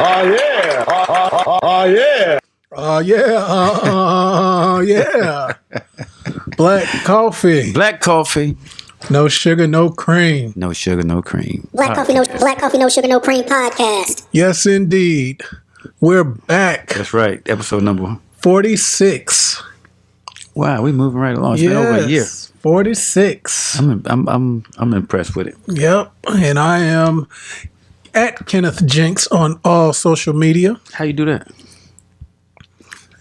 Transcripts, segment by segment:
yeah. Yeah. Yeah. Black coffee. Black coffee. No sugar, no cream. No sugar, no cream. Black coffee, no sugar, no cream podcast. Yes, indeed. We're back. That's right. Episode number 46. Wow, we moving right along. It's been over a year. 46. I'm impressed with it. Yep. And I am at Kenneth Jinx on all social media. How you do that?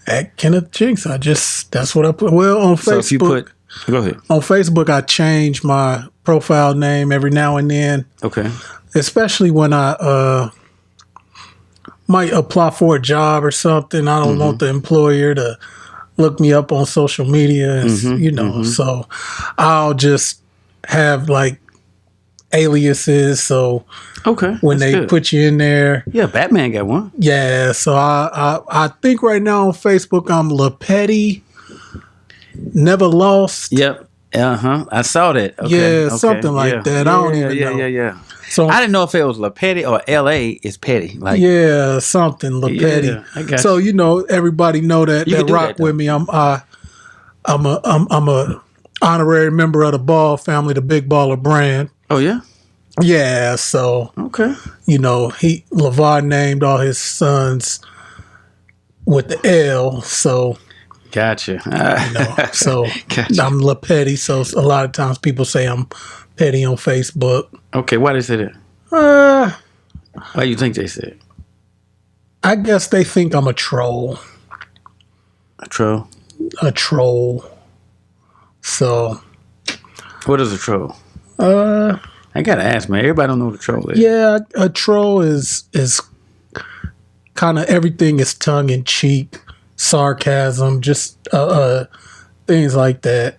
At Kenneth Jinx. That's what I put. Well, on Facebook. So if you put, go ahead. On Facebook, I change my profile name every now and then. Okay. Especially when I might apply for a job or something. I don't want the employer to look me up on social media, and, so I'll just have like aliases. So when they good. put you in there, Yeah, Batman got one. yeah. So I think right now on Facebook I'm LaPetty, Never Lost. Yep. I saw that. Okay. Yeah, something like that. I don't even know. Yeah. So I didn't know if it was LaPetty or LA is petty. Like yeah, something LaPetty. Yeah, I got So everybody know that You can do rock that, with me. I'm a honorary member of the Ball family, the Big Baller brand. Oh yeah. Yeah, so Okay. LeVar named all his sons with the L, so Gotcha. so Gotcha. I'm LaPetty. So a lot of times people say I'm petty on Facebook. Okay. Why they say that? Why you think they said I guess they think I'm a troll. a troll? A troll. So What is a troll? I gotta ask, man. Everybody don't know what a troll is. yeah, a troll is kind of everything is tongue in cheek, sarcasm, just things like that.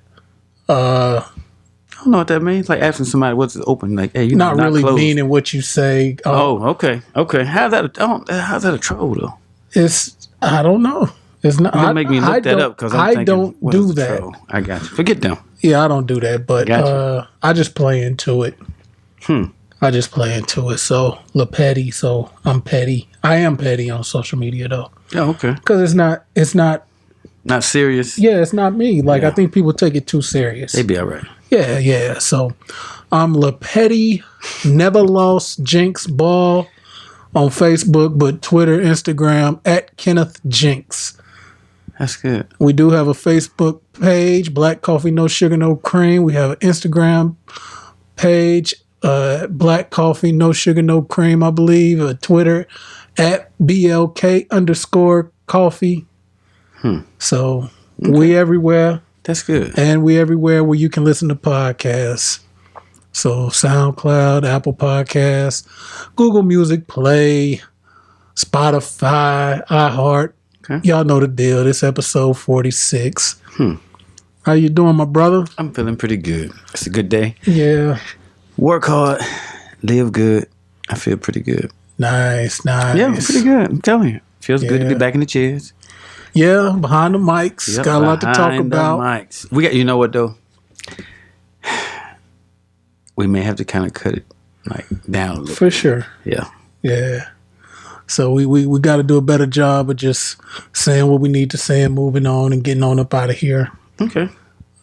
I don't know what that means. Like asking somebody what's open. Like, hey, you Not really closed. meaning what you say. Oh, okay. How's that a troll though? It's I don't know. It's not. Don't make me look that up because I don't do that. Troll? I got you. Forget them. Yeah, I don't do that. But Gotcha. I just play into it. I just play into it. So LaPetty. So I'm petty. I am petty on social media though, Oh, okay. because it's not. Not serious. Yeah, it's not me. Like Yeah. I think people take it too serious. They be all right. Yeah. So I'm LaPetty, Never Lost Jinx Ball on Facebook, but Twitter, Instagram at Kenneth Jinx. That's good. We do have a Facebook page, Black Coffee No Sugar No Cream. We have an Instagram page, Black Coffee No Sugar No Cream, I believe. A Twitter at BLK_coffee. So we everywhere. That's good. And we everywhere where you can listen to podcasts. So SoundCloud, Apple Podcasts, Google Music Play, Spotify, iHeart. Okay. Y'all know the deal. This episode 46. How you doing, my brother? I'm feeling pretty good. It's a good day. Yeah. Work hard, live good. I feel pretty good. Nice. Yeah, I'm pretty good. I'm telling you. Feels good to be Yeah. back in the chairs. Yeah, behind the mics. Yep, Got a lot to talk behind the about. mics. We got. You know what though? We may have to kind of cut it like down a little. For sure. Yeah. Yeah. So we got to do a better job of just saying what we need to say and moving on and getting on up out of here. Okay.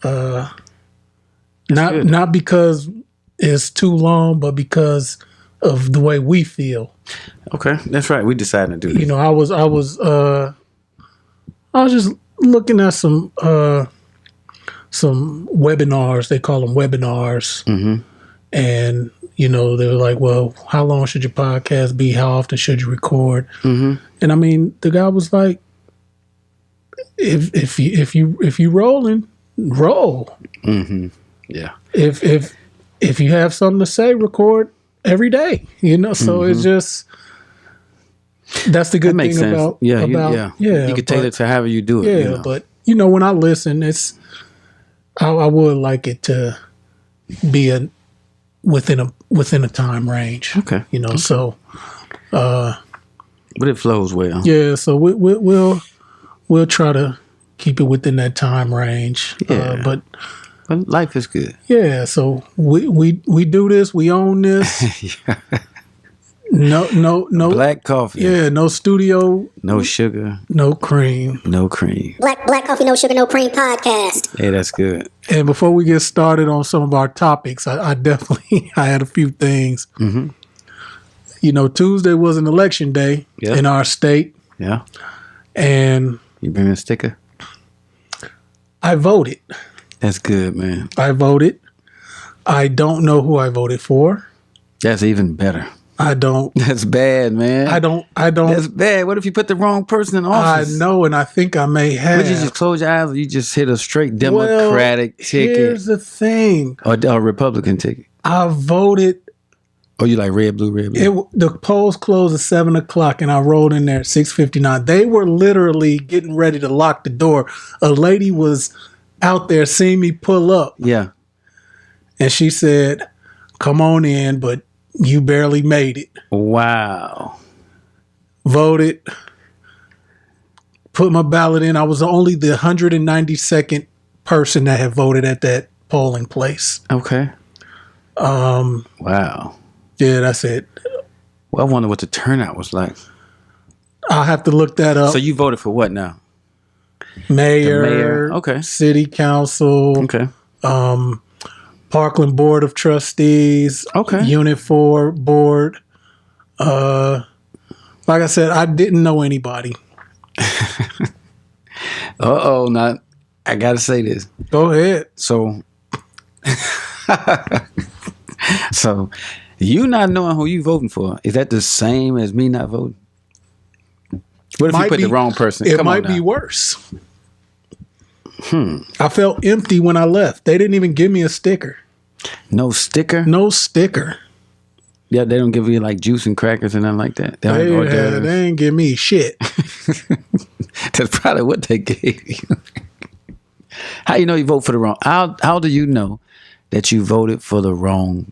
good. Not because it's too long, but because of the way we feel. Okay, that's right. We decided to do this. You know, I was just looking at some webinars. They call them webinars, and you know, they were like, "Well, how long should your podcast be? How often should you record?" And I mean, the guy was like, "If you rolling, roll. Yeah. If you have something to say, record every day. You know, so it's just." That's the good That makes thing sense. about Yeah. You could tailor but- it to however you do it. Yeah, you know? but you know, when I listen, it's I would like it to be within a time range. Okay. You know, so But it flows well. yeah, so we'll try to keep it within that time range. Yeah. But life is good. yeah, so we do this, we own this. No. Black coffee. Yeah, no studio. No sugar. No cream. No cream. Black coffee, no sugar, no cream podcast. Hey, that's good. And before we get started on some of our topics, I definitely I had a few things. Mm-hmm. You know, Tuesday was an election day in our state. Yeah. And you bring me a sticker? I voted. That's good, man. I voted. I don't know who I voted for. That's even better. I don't. That's bad, man. I don't. That's bad. What if you put the wrong person in office? I know, and I think I may have. Would you just close your eyes or you just hit a straight Democratic ticket? Here's the thing. Or a Republican ticket? I voted. Oh, you like red, blue, red, blue? The polls closed at 7 o'clock, and I rolled in there at 6:59. They were literally getting ready to lock the door. A lady was out there seeing me pull up. Yeah. And she said, "Come on in, but you barely made it." Wow. Voted. Put my ballot in. I was only the 192nd person that had voted at that polling place. Okay. Wow. Yeah, that's it. Well, I wonder what the turnout was like. I'll have to look that up. So you voted for what now? Mayor. Okay. City council. Okay. Parkland Board of Trustees. Okay. Unit 4 board. Like I said, I didn't know anybody. Not. I gotta say this. Go ahead. So you not knowing who you voting for, is that the same as me not voting? What if you put the wrong person? It might be worse. I felt empty when I left. They didn't even give me a sticker. No sticker? No sticker. Yeah, they don't give you like juice and crackers and nothing like that. They ain't give me shit. That's probably what they gave you. How you know you vote for the wrong? How do you know that you voted for the wrong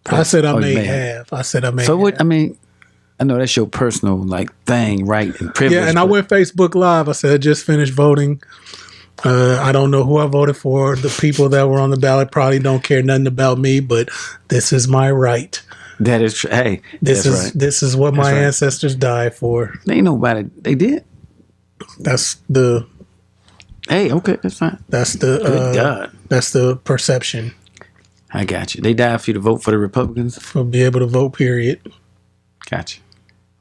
person? I said I may have. I said I may. So have. what? I mean, I know that's your personal like thing, right? And privilege. Yeah, and I went Facebook Live. I said I just finished voting. I don't know who I voted for. The people that were on the ballot probably don't care nothing about me, but this is my right. That is true. Hey, this is what my ancestors died for. They ain't nobody. They did. That's the. Hey, okay, that's fine. That's the. Good God. That's the perception. I got you. They died for you to vote for the Republicans? For be able to vote, period. Got you.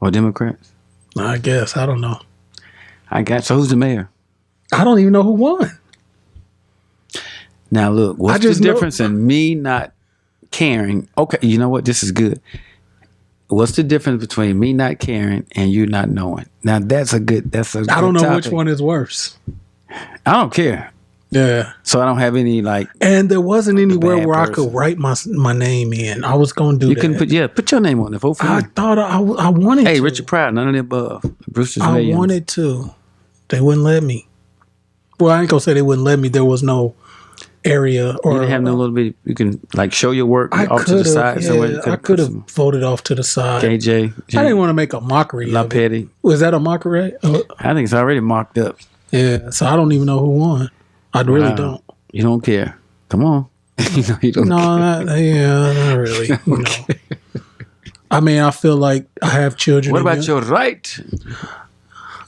Or Democrats? I guess. I don't know. I got you. So who's the mayor? I don't even know who won. Now, look, what's the difference in me not caring? Okay, you know what? This is good. What's the difference between me not caring and you not knowing? Now, that's a good I don't know topic. which one is worse. I don't care. Yeah. So I don't have any like. And there wasn't anywhere where I could write my name in. I was going to do that. You couldn't put your name on it. Vote for I me. thought I wanted to. Hey, Richard Pryor, none of the above. Brewster's I Millions. wanted to. They wouldn't let me. Well, I ain't going to say they wouldn't let me. There was no area or. You didn't have no little bit. You can like show your work off to the side. Yeah, I could have voted off to the side. KJ. I didn't want to make a mockery La of it. Petty. Was that a mockery? I think it's already mocked up. Yeah, so I don't even know who won. I really don't. You don't care. Come on. You don't care. Not really. Okay. I mean, I feel like I have children. What about your right?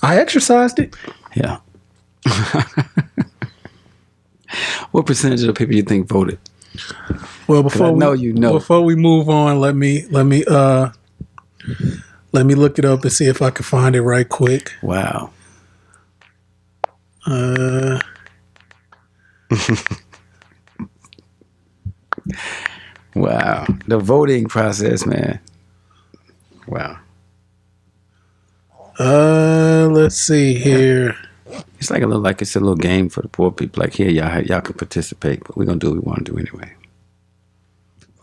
I exercised it. Yeah. What percentage of the people you think voted? Well, before we move on, let me look it up and see if I can find it right quick. Wow. Wow. The voting process, man. Wow. Let's see here. It's like it's a little game for the poor people. Like here, y'all can participate, but we're gonna do what we want to do anyway.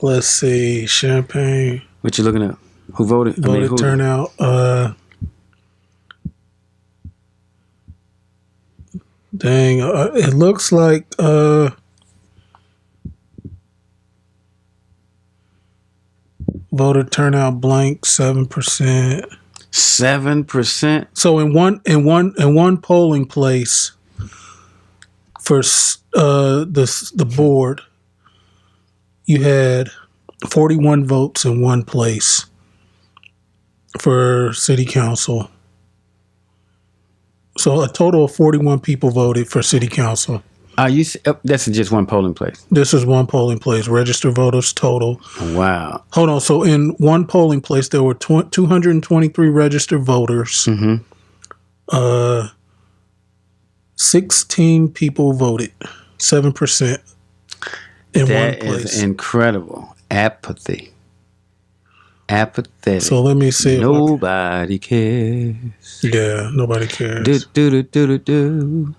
Let's see, Champagne. What you looking at? Who voted? Voted turnout. Dang, it looks like voter turnout blank 7%. 7%. So in one polling place for the board, you had 41 votes in one place. for city council. So a total of 41 people voted for city council. That's just one polling place. This is one polling place. Registered voters total. Wow. Hold on. So in one polling place, there were 223 registered voters. 16 people voted. 7% in one place. That is incredible. Apathy. Apathetic. So let me see. Nobody cares. Yeah, nobody cares. Do.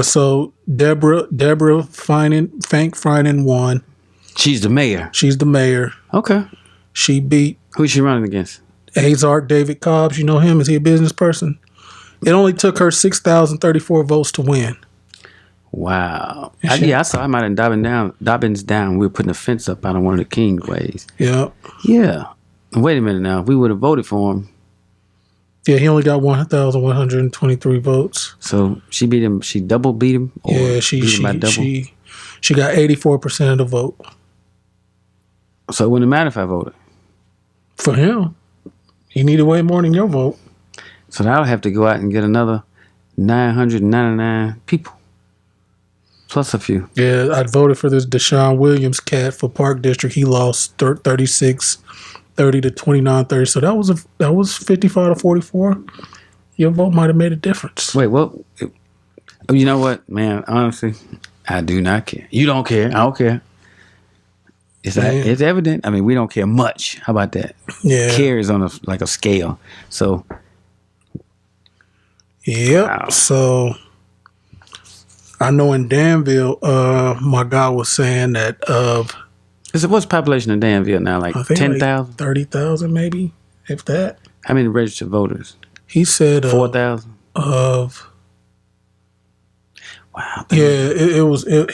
So Deborah Finan won. She's the mayor. She's the mayor. Okay. She beat Who's she running against? Azark David Cobbs. You know him? Is he a business person? It only took her 6,034 votes to win. Wow. I saw him out in Dobbins Down. We were putting a fence up out of one of the Kingsways. Yeah. Yeah. Wait a minute now. If we would have voted for him. Yeah, he only got 1,123 votes. So she beat him. She double beat him. Or Yeah, beat him by double? she got 84% of the vote. So it wouldn't matter if I voted. For him, he needed way more than your vote. So now I'll have to go out and get another 999 people. Plus a few. Yeah, I voted for this Deshaun Williams cat for Park District. He lost 36-30 to 29-30. So that was 55 to 44. Your vote might have made a difference. Wait, what? You know what, man? Honestly, I do not care. You don't care. I don't care. It's evident. I mean, we don't care much. How about that? Yeah. Care is on a scale. So. Yep. Wow. So I know in Danville, my guy was saying that What's the population in Danville now? Like 10,000? 30,000 maybe, if that. How many registered voters? He said 4,000? Wow. Yeah,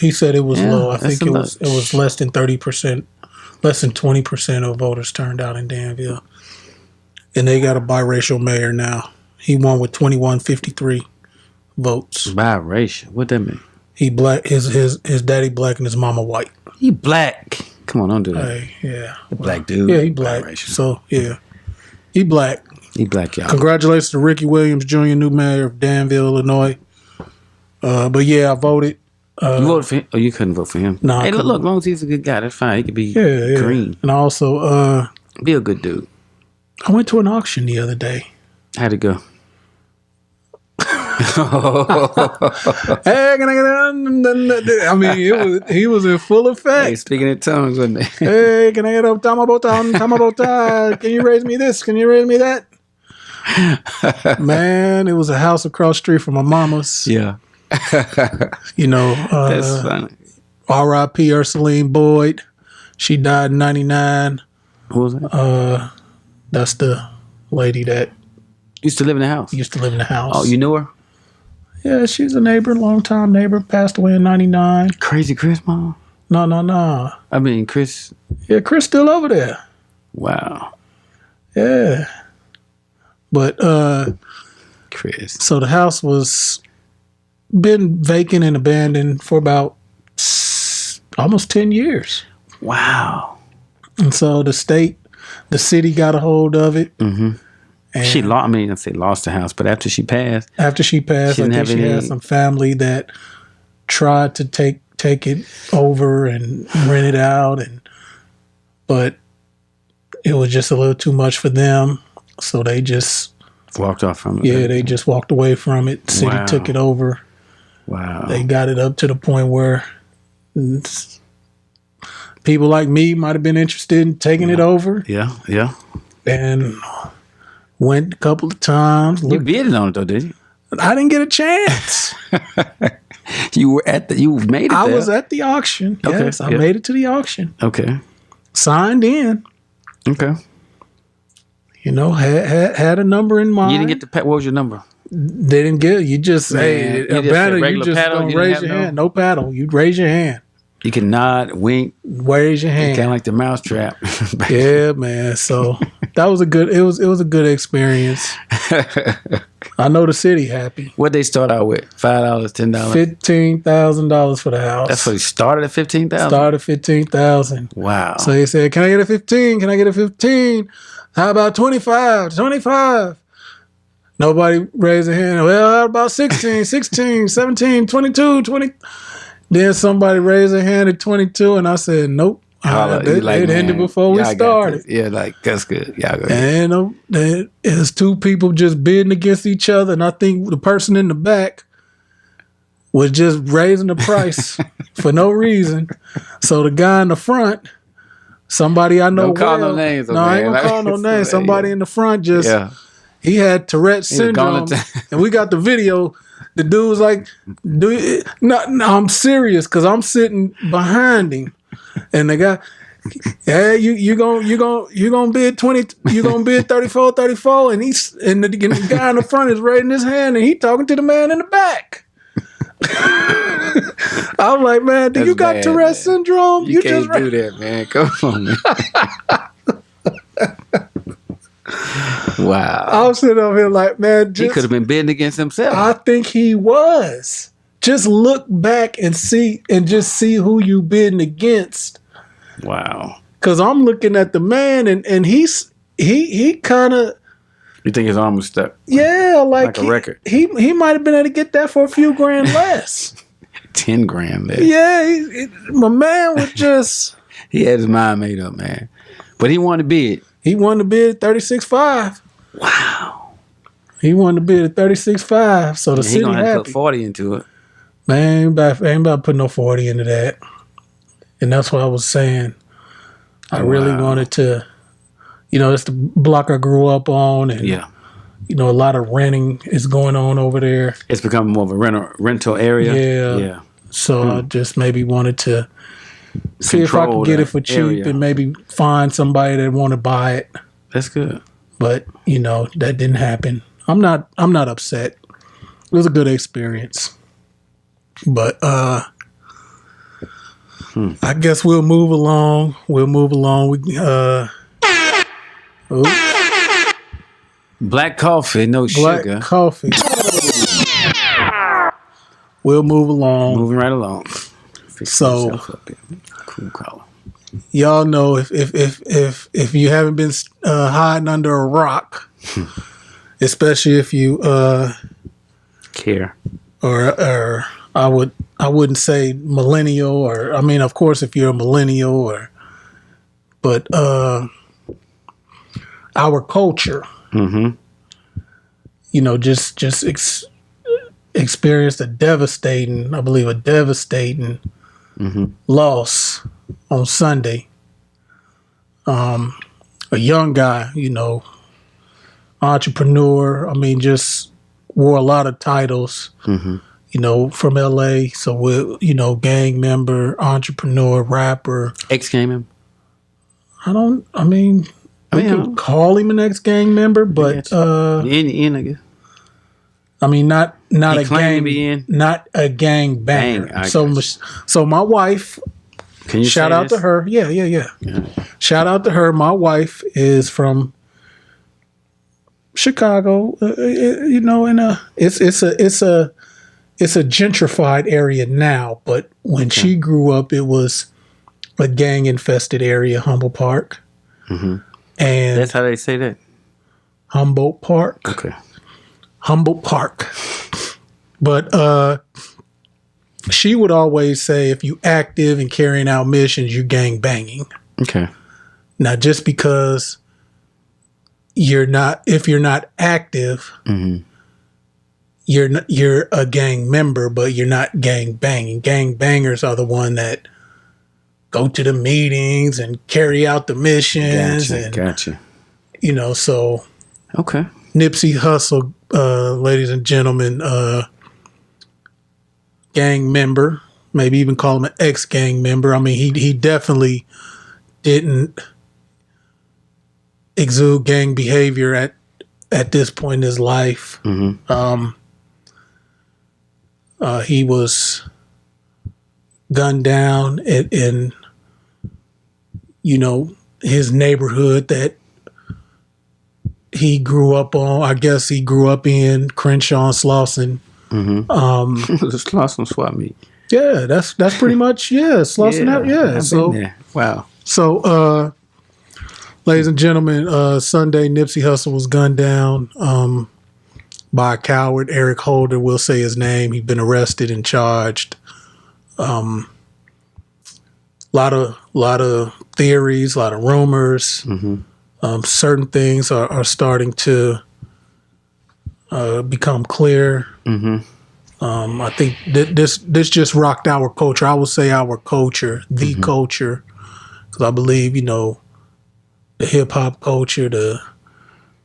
he said it was low. I that's think it was less than 30%, less than 20% of voters turned out in Danville. And they got a biracial mayor now. He won with 2153 votes. Biracial? What that mean? He black. His daddy black and his mama white. He black. Come on, don't do that. Hey, yeah. The black dude. Yeah, he black. Biracial. So yeah, he black. He black, y'all. Congratulations to Ricky Williams Jr., new mayor of Danville, Illinois. But yeah, I voted. You voted for him? Oh, you couldn't vote for him? No. Hey, look, as long as he's a good guy, that's fine. He could be green. And I also Be a good dude. I went to an auction the other day. How'd it go? Hey, can I get on? I mean, he was in full effect. Hey, speaking in tongues, wasn't it? Hey, can I get up? Tamabota. Can you raise me this? Can you raise me that? Man, it was a house across the street from my mama's. Yeah. You know, That's funny. R.I.P. Ursuline Boyd. She died in 99. Who was that? That's the lady that Used to live in the house. used to live in the house. Oh, you knew her? Yeah, she's a neighbor, long-time neighbor. Passed away in 99. Crazy Chris, mom? No. I mean, Chris. Yeah, Chris still over there. Wow. Yeah. But, Chris. so the house was been vacant and abandoned for about almost 10 years. Wow. And so the city got a hold of it. Mm-hmm. And She lost the house, but after she passed, after she passed, She I didn't think have she any- had some family that tried to take it over and rent it out, but it was just a little too much for them. So they just walked off from it. Yeah, they just walked away from it. City Wow. took it over. Wow. They got it up to the point where people like me might have been interested in taking it over, Yeah. and went a couple of times. You bidded on it though, did you? I didn't get a chance. You made it there. I was at the auction. Okay, Yes, I yeah. made it to the auction. Okay. Signed in. Okay. You know, had a number in mind. You didn't get the pet. What was your number? They didn't get it. You just Man, a you just banner. said You regular just paddle? don't You didn't raise have your no- hand. No paddle. You raise your hand. You can nod, wink, Raise your hand. kind of like the mousetrap. Yeah, man. So that was a good. It was a good experience. I know the city happy. What they start out with? $5, $10. $15,000 for the house. That's what he started at 15,000. Started $15,000. Wow. So he said, "Can I get a 15? Can I get a 15?" How about 25? 25. Nobody raised a hand. Well, how about 16, 16, 17, 22, 20. Then somebody raised a hand at 22, and I said, nope. It ended before we started. Yeah, like, that's good. Y'all go and there's two people just bidding against each other, and I think the person in the back was just raising the price for no reason. So the guy in the front, somebody I know Don't call well, no names. No, I ain't gonna call no names. Somebody in the front just, he had Tourette's syndrome, and we got the video. The dude was like, no, I'm serious, because I'm sitting behind him. And the guy, hey, you gonna bid 20, you gonna bid 34, and the guy in the front is raising his hand, and he talking to the man in the back. I was like, man, do you got bad, Tourette's syndrome? You can't do that, man. Come on, man. Wow. I was sitting over here like, man, he could have been bidding against himself. I think he was. Just look back and see who you bidding against. Wow. Because I'm looking at the man, and he kind of. You think his arm was stuck? Yeah, like a record. He might have been able to get that for a few grand less. 10 grand less. Yeah, my man was just. He had his mind made up, man. But he wanted to bid. He wanted to bid 36.5. Wow. He wanted to bid at 36.5. So the city gonna have happy. to put 40 into it. Man, ain't about to put no 40 into that. And that's what I was saying. I really wanted to, it's the block I grew up on, and a lot of renting is going on over there. It's becoming more of a rental area. Yeah. So I just maybe wanted to see if I could get it for cheap and maybe find somebody that want to buy it. That's good. But, that didn't happen. I'm not upset. It was a good experience. But I guess we'll move along. We black coffee, no sugar. Black coffee. We'll move along. Moving right along. So, cool color. Y'all know if you haven't been hiding under a rock, especially if you care, or I wouldn't say millennial, or I mean, of course, if you're a millennial, but our culture, just experienced a devastating loss on Sunday. A young guy, entrepreneur. I mean, just wore a lot of titles. From LA. So we're, gang member, entrepreneur, rapper. Ex-gang member? We can call him an ex-gang member, but in, I guess. I mean, not a gang, to be in. Not a gang banger. So my wife. Can you shout out to her? Yeah. Shout out to her. My wife is from Chicago. It's a gentrified area now, but when she grew up, it was a gang infested area, Humboldt Park. And that's how they say that. Humboldt Park. Okay. Humboldt Park. But she would always say, if you active and carrying out missions, you gang banging. Okay. Now, just because if you're not active, you're a gang member, but you're not gang banging. Gang bangers are the one that go to the meetings and carry out the missions. Gotcha. So. Okay. Nipsey Hussle, ladies and gentlemen, gang member, maybe even call him an ex-gang member. I mean, he definitely didn't exude gang behavior at this point in his life. He was gunned down in his neighborhood that he grew up on. I guess he grew up in Crenshaw and Slauson. Slauson swap meet. Yeah, that's pretty much Slauson. So wow. So Ladies and gentlemen, Sunday, Nipsey Hussle was gunned down by a coward. Eric Holder will say his name. He's been arrested and charged. Lot of theories, a lot of rumors. Certain things are starting to become clear. I think this just rocked our culture. I would say our culture, the culture, because I believe the hip hop culture, the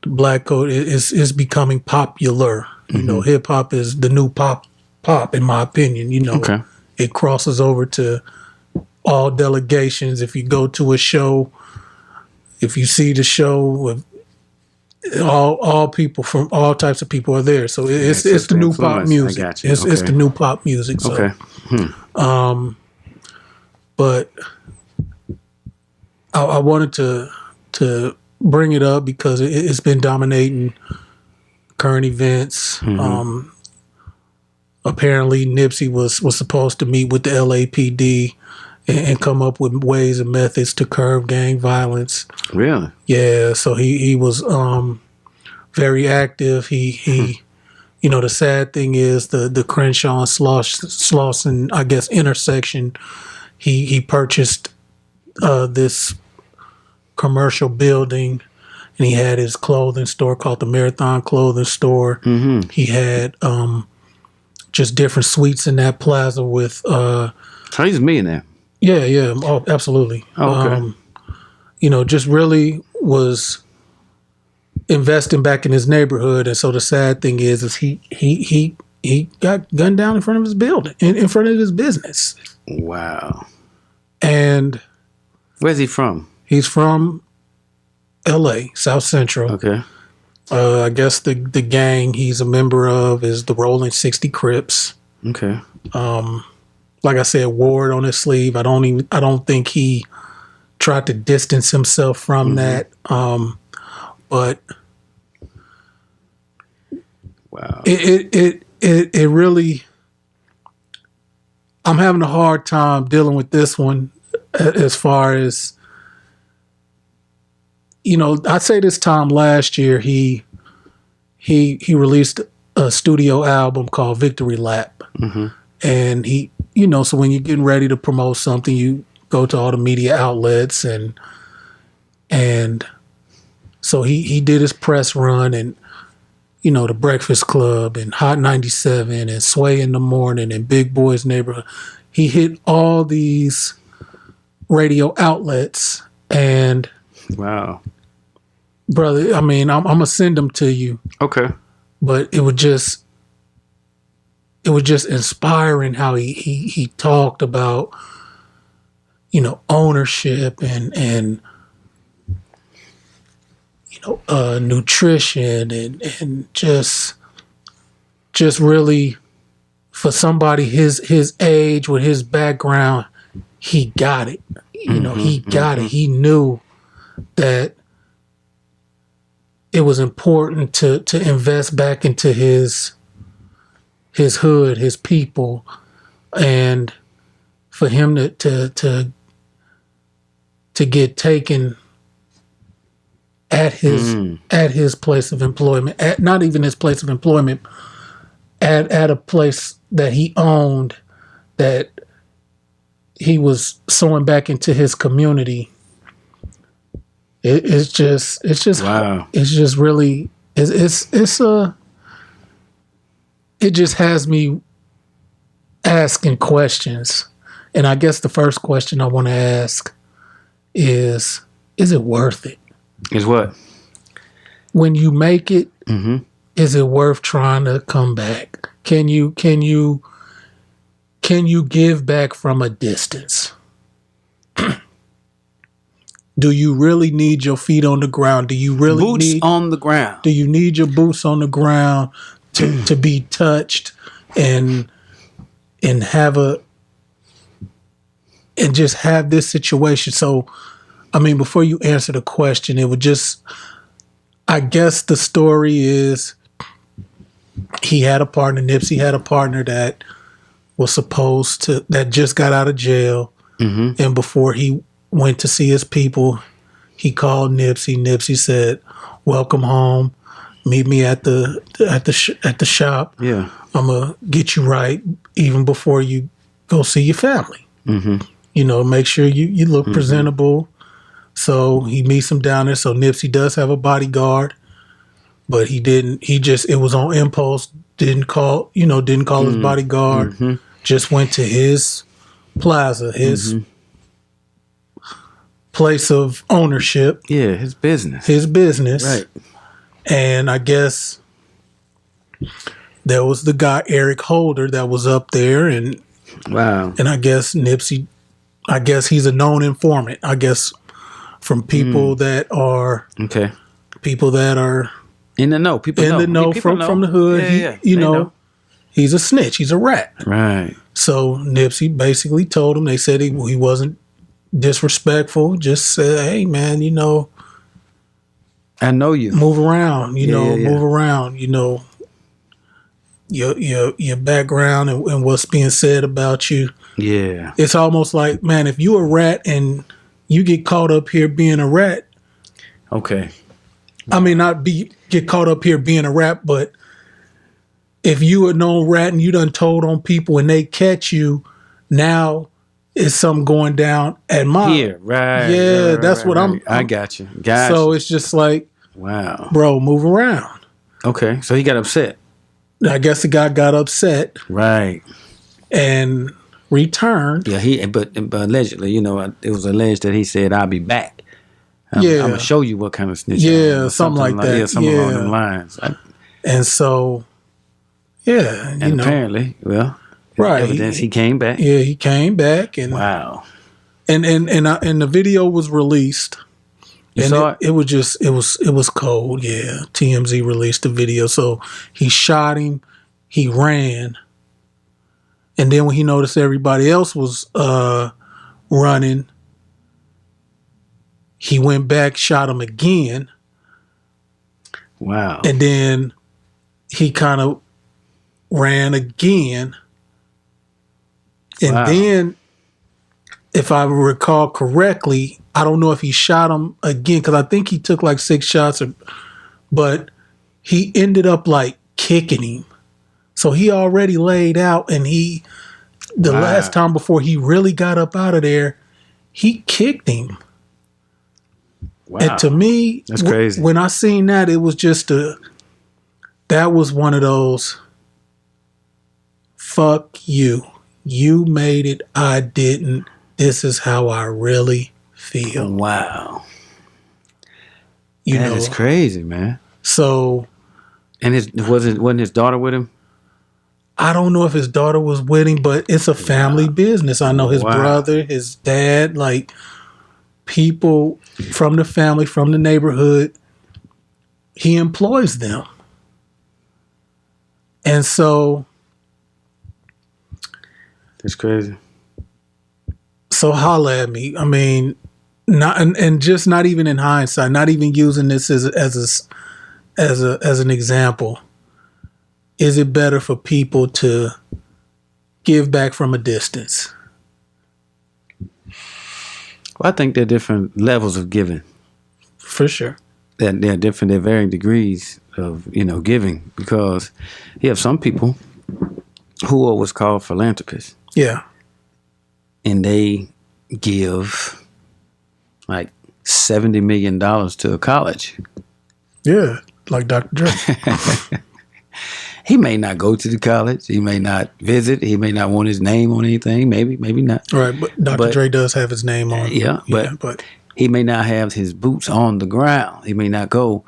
black culture is becoming popular. Hip hop is the new pop, in my opinion. Okay. It crosses over to all delegations. If you go to a show, if you see the show, all people from all types of people are there. So it's the new pop music. I got you. It's the new pop music. So, Okay. but I wanted to bring it up because it's been dominating current events. Apparently, Nipsey was supposed to meet with the LAPD and come up with ways and methods to curb gang violence. Really? Yeah, so he was very active. He the sad thing is the Crenshaw and Slauson, I guess, intersection. He purchased this commercial building, and he had his clothing store called the Marathon Clothing Store. He had just different suites in that plaza with. So he's a millionaire. Yeah. Oh, absolutely. Oh, okay. Just really was investing back in his neighborhood. And so the sad thing is he got gunned down in front of his building, in front of his business. Wow. And Where's he from? he's from L.A., South Central. Okay. I guess the gang he's a member of is the Rolling 60 Crips. Okay. Like I said, Ward on his sleeve. I don't think he tried to distance himself from that. But Wow. It really, I'm having a hard time dealing with this one as far as, I'd say this time last year, he released a studio album called Victory Lap. And he, so when you're getting ready to promote something, you go to all the media outlets and so he did his press run and, the Breakfast Club and Hot 97 and Sway in the Morning and Big Boy's Neighborhood. He hit all these radio outlets and Wow. brother, I mean, I'm gonna send them to you. Okay. But it was just inspiring how he talked about, ownership and nutrition and just really for somebody his age with his background, he got it. He got it. He knew that it was important to invest back into his hood, his people, and for him to get taken at his place of employment, at not even his place of employment, at a place that he owned, that he was sowing back into his community. It's just Wow. It's just really it just has me asking questions. And I guess the first question I want to ask is it worth it? Is what? When you make it, is it worth trying to come back? Can you give back from a distance? Do you really need your feet on the ground? Do you really Boots on the ground? Do you need your boots on the ground to be touched and just have this situation? So, I mean, before you answer the question, it would just, I guess the story is he had a partner, Nipsey had a partner that was that just got out of jail. And before he went to see his people, he called Nipsey. Nipsey said, "Welcome home. Meet me at the shop. Yeah. I'm gonna get you right even before you go see your family. You know, make sure you look presentable." So he meets him down there. So Nipsey does have a bodyguard, but he didn't. He just, it was on impulse. Didn't call his bodyguard. Just went to his plaza, his place of ownership. Yeah, his business. Right. And I guess there was the guy Eric Holder that was up there, and wow. And I guess Nipsey, I guess he's a known informant. I guess from people that are people that are in the know. People in the know from the hood. You know, he's a snitch. He's a rat. Right. So Nipsey basically told him. They said he wasn't disrespectful. Just said, "Hey man, you know, I know you. Move around. You know, move around. You know, your background and what's being said about you." Yeah. It's almost like, man, if you a rat and you get caught up here being a rat. Okay. I mean, get caught up here being a rat, but if you a known rat and you done told on people and they catch you, now is something going down at mine. Here, right. Yeah, right, that's what I'm. I got you. So it's just like, wow, bro, move around. Okay, so he got upset. I guess the guy got upset. Right. And returned. Yeah, but allegedly, you know, it was alleged that he said, "I'll be back. I'm gonna show you what kind of snitch." Yeah, something like that. Yeah, something along them lines. And so, yeah, and apparently, well, right, evidence he came back. Yeah, he came back, and wow, and the video was released. You saw it? It was cold. Yeah, TMZ released the video. So he shot him. He ran. And then when he noticed everybody else was running, he went back, shot him again. Wow. And then he kind of ran again. And then, if I recall correctly, I don't know if he shot him again, because I think he took like 6 shots, but he ended up like kicking him. So he already laid out, and the last time before he really got up out of there, he kicked him. Wow. And to me, that's crazy. When I seen that, it was just that was one of those, fuck you. You made it, I didn't. This is how I really feel. Wow. That is crazy, man. So, and wasn't his daughter with him? I don't know if his daughter was with him, but it's a family business. I know his brother, his dad, like people from the family, from the neighborhood, he employs them. And so, that's crazy. So holla at me. I mean, not and just not even in hindsight, not even using this as an example. Is it better for people to give back from a distance? Well, I think there are different levels of giving. For sure. That they're different, they're varying degrees of, giving, because you have some people who are what's called philanthropists. Yeah. And they give like $70 million to a college. Yeah, like Dr. Dre. He may not go to the college. He may not visit. He may not want his name on anything. Maybe not. Right, but Dr. Dre does have his name on. Yeah, but he may not have his boots on the ground. He may not go,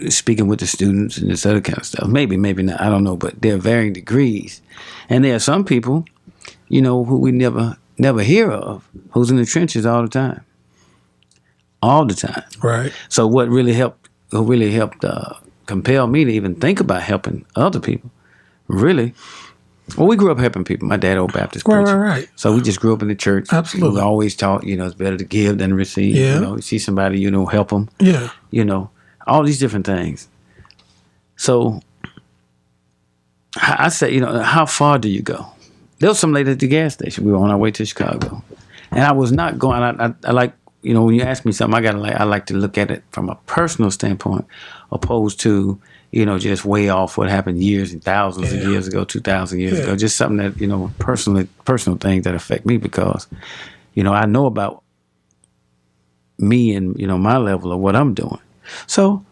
speaking with the students and this other kind of stuff. Maybe not. I don't know. But there are varying degrees. And there are some people, who we never hear of, who's in the trenches all the time. All the time. Right. So what really helped compel me to even think about helping other people, really. Well, we grew up helping people. My dad, old Baptist preacher. Right. So we just grew up in the church. Absolutely. We always taught, it's better to give than receive. Yeah. You see somebody, help them. Yeah. All these different things. So I say, how far do you go? There was some lady at the gas station. We were on our way to Chicago. And I was not going, I like when you ask me something, I like to look at it from a personal standpoint, opposed to just way off what happened years and thousands of years ago, 2,000 years ago. Just something that personal things that affect me because I know about me and my level of what I'm doing. So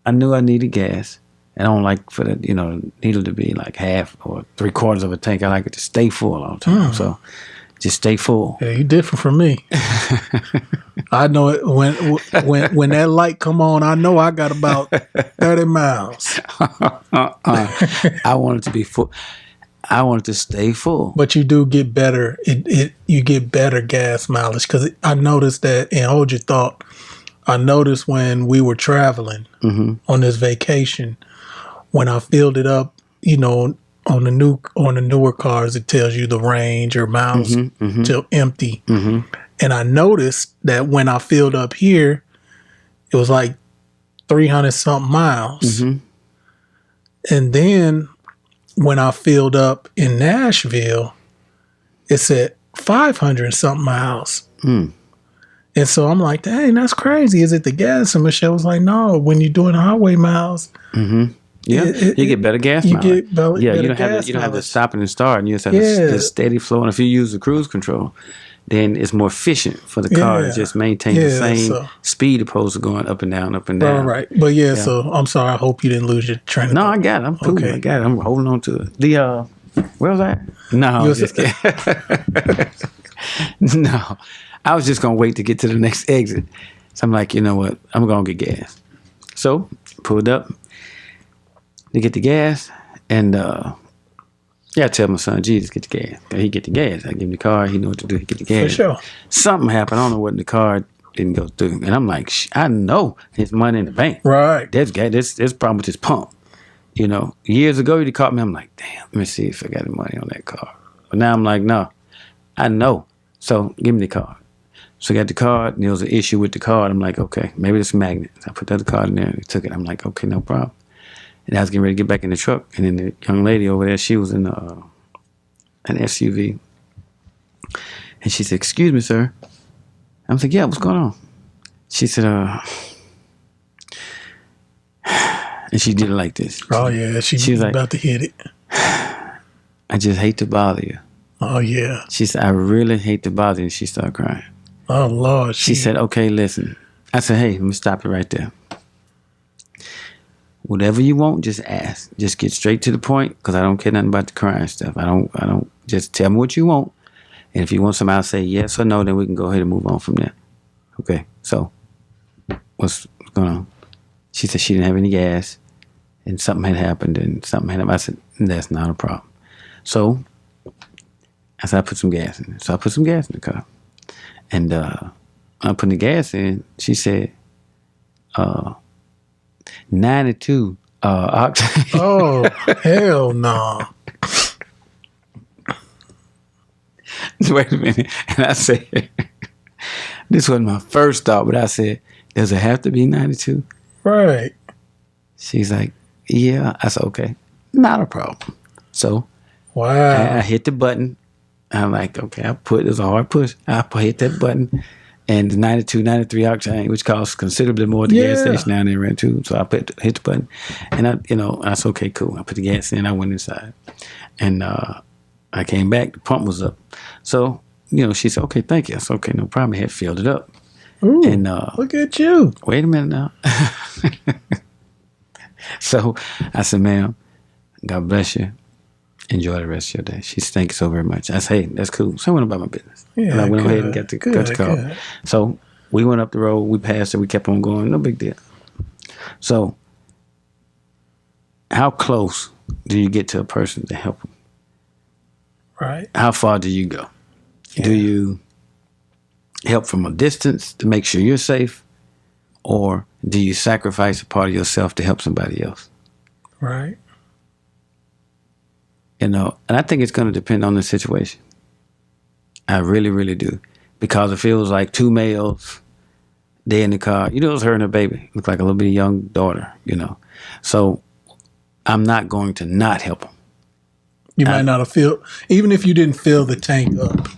I knew I needed gas. And I don't like for the needle to be like half or 3/4 of a tank. I like it to stay full all the time. So just stay full. Yeah, you different from me. I know it when that light come on. I know I got about 30 miles. I want it to be full. I want it to stay full. But you do get better. You get better gas mileage because I noticed that. And hold your thought. I noticed when we were traveling on this vacation. When I filled it up, on the newer cars, it tells you the range or miles till empty. And I noticed that when I filled up here, it was like 300 something miles. And then when I filled up in Nashville, it said 500 something miles. And so I'm like, dang, that's crazy. Is it the gas? And Michelle was like, no, when you're doing highway miles. Yeah, you get better gas mileage. You don't have to stop and start, and you just have this steady flow. And if you use the cruise control, then it's more efficient for the car to just maintain the same speed opposed to going up and down, up and down. Right. But so I'm sorry. I hope you didn't lose your train of thought. No, I got it. I'm cool. Okay. I got it. I'm holding on to it. Where was I? No, I was just kidding. No, I was just gonna wait to get to the next exit. So I'm like, you know what? I'm gonna get gas. So pulled up to get the gas, and I tell my son, Jesus, get the gas. He get the gas. I give him the car. He know what to do. He get the gas. For sure. Something happened. I don't know what the car didn't go through, and I'm like, I know his money in the bank. Right. There's a problem with his pump. Years ago he'd caught me. I'm like, damn. Let me see if I got any money on that car. But now I'm like, no, I know. So give me the card. So I got the card, and there was an issue with the card. I'm like, okay, maybe it's a magnet. I put the other card in there, and he took it. I'm like, okay, no problem. And I was getting ready to get back in the truck. And then the young lady over there, she was in an SUV. And she said, excuse me, sir. I was like, yeah, what's going on? She said, and she did it like this. Oh, yeah. She was like, about to hit it. I just hate to bother you. Oh, yeah. She said, I really hate to bother you. And she started crying. Oh, Lord. She said, okay, listen. I said, hey, let me stop you right there. Whatever you want, just ask. Just get straight to the point, because I don't care nothing about the crying stuff. I don't. Just tell me what you want, and if you want somebody to say yes or no, then we can go ahead and move on from there. Okay. So, what's going on? She said she didn't have any gas, and something had happened, I said, that's not a problem. So, I said, I put some gas in it. So I put some gas in the car, and I put the gas in. She said, 92 octane. Oh, hell no. Wait a minute. And I said, this wasn't my first thought, but I said, does it have to be 92? Right. She's like, yeah. I said, okay, not a problem. So wow. I hit the button. I'm like, okay, it was a hard push. I hit that button. And the 92, 93 octane, which costs considerably more at the gas station down there in too. So I hit the button, and I said, okay, cool. I put the gas in. I went inside, and I came back. The pump was up. So she said, okay, thank you. I said, okay, no problem. I had filled it up. Ooh, and look at you. Wait a minute now. So I said, ma'am, God bless you. Enjoy the rest of your day. She said, thank you so very much. I said, hey, that's cool. So I went about my business. Yeah, and I went ahead and got the car. Good. So we went up the road. We passed it. We kept on going. No big deal. So how close do you get to a person to help them? Right. How far do you go? Yeah. Do you help from a distance to make sure you're safe? Or do you sacrifice a part of yourself to help somebody else? Right. And I think it's going to depend on the situation. I really, really do. Because it feels like two males, they in the car. It was her and her baby. Looked like a little bitty young daughter, So I'm not going to not help them. You might not have filled, even if you didn't fill the tank up,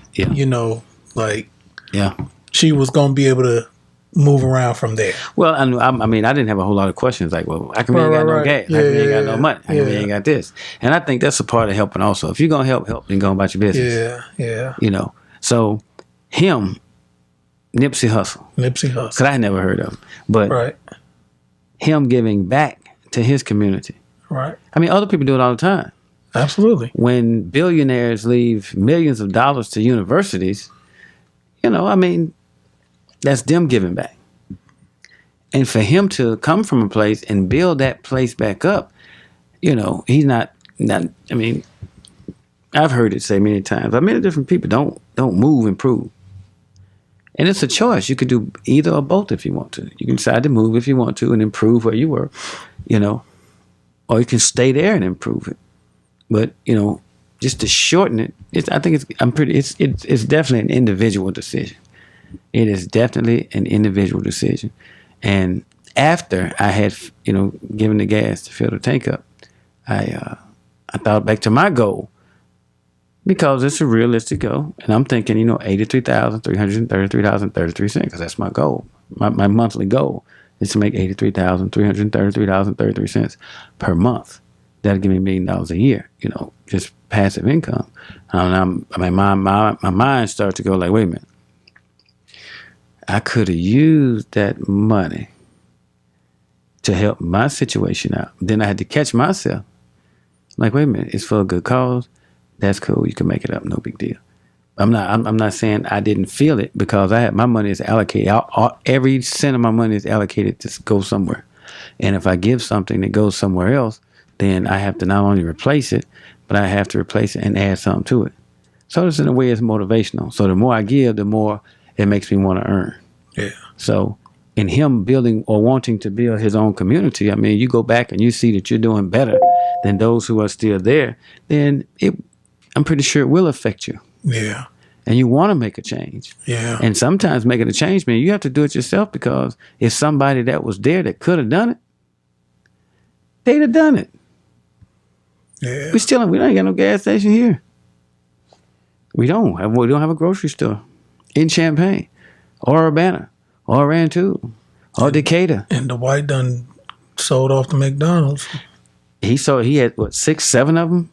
Yeah. she was going to be able to move around from there. Well, I mean, I didn't have a whole lot of questions like, well, how come you ain't got no gas? How come you ain't got no money? How come you ain't got this? And I think that's a part of helping also. If you're going to help, then go about your business. Yeah. You know, so him, Nipsey Hussle. Because I had never heard of him. But him giving back to his community. Right. I mean, other people do it all the time. Absolutely. When billionaires leave millions of dollars to universities, you know, I mean, that's them giving back. And for him to come from a place and build that place back up, you know, he's not I mean, I've heard it say many times, but many different people don't move, improve. And it's a choice. You could do either or both if you want to. You can decide to move if you want to and improve where you were, you know, or you can stay there and improve it. But, you know, just to shorten it, it's definitely an individual decision. It is definitely an individual decision. And after I had, you know, given the gas to fill the tank up, I thought back to my goal because it's a realistic goal. And I'm thinking, you know, $83,333.33 because that's my goal. My monthly goal is to make $83,333.33 per month. That'll give me $1 million a year, you know, just passive income. And my mind started to go like, wait a minute. I could have used that money to help my situation out. Then I had to catch myself. Like, wait a minute, it's for a good cause. That's cool. You can make it up. No big deal. I'm not saying I didn't feel it because my money is allocated. Every cent of my money is allocated to go somewhere. And if I give something that goes somewhere else, then I have to not only replace it, but I have to replace it and add something to it. So this in a way is motivational. So the more I give, the more it makes me want to earn. Yeah. So in him building or wanting to build his own community, I mean, you go back and you see that you're doing better than those who are still there, then I'm pretty sure it will affect you. Yeah. And you want to make a change. Yeah. And sometimes making a change, man, you have to do it yourself because if somebody that was there that could have done it, they'd have done it. Yeah. We don't got no gas station here. We don't have a grocery store in Champaign or Urbana or Rantoul or Decatur. And the white done sold off to McDonald's. He had what 6, 7 of them.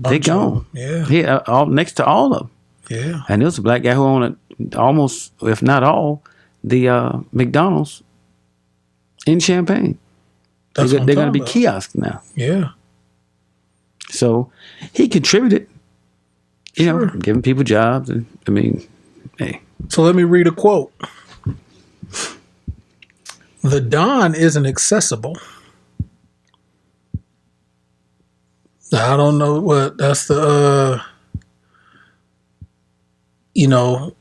They gone. Yeah. He all next to all of them. Yeah. And there was a black guy who owned almost, if not all, the McDonald's in Champaign. They're going to be kiosks now. Yeah. So he contributed, you know, giving people jobs. And I mean, hey. So let me read a quote. The Don isn't accessible. I don't know what that's the, you know,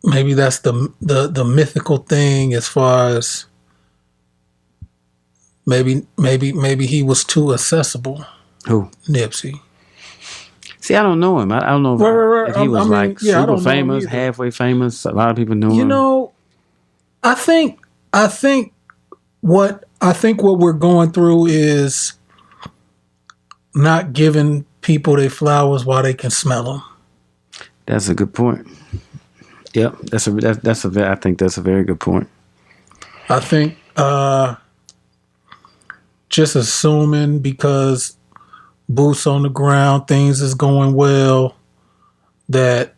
maybe that's the mythical thing as far as maybe he was too accessible. Who? Nipsey. See, I don't know him. I don't know if he was super famous, halfway famous. A lot of people knew him. You know, I think what we're going through is not giving people their flowers while they can smell them. That's a good point. Yep, I think that's a very good point. I think just assuming because boots on the ground, things is going well, that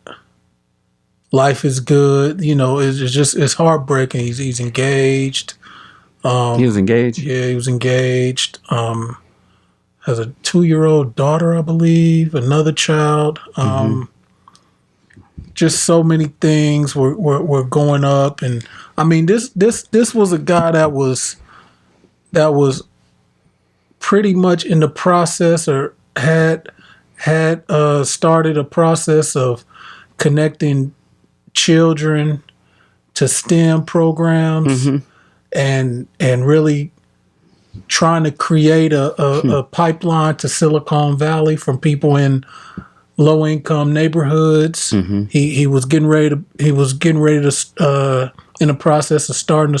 life is good. You know, it's heartbreaking. He's engaged. He was engaged? Yeah, he was engaged. Has a 2-year-old daughter, I believe, another child. Just so many things were going up, and I mean, this was a guy that was pretty much in the process, or had started a process of connecting children to STEM programs, and really trying to create a pipeline to Silicon Valley from people in low income neighborhoods. He was getting ready to in the process of starting a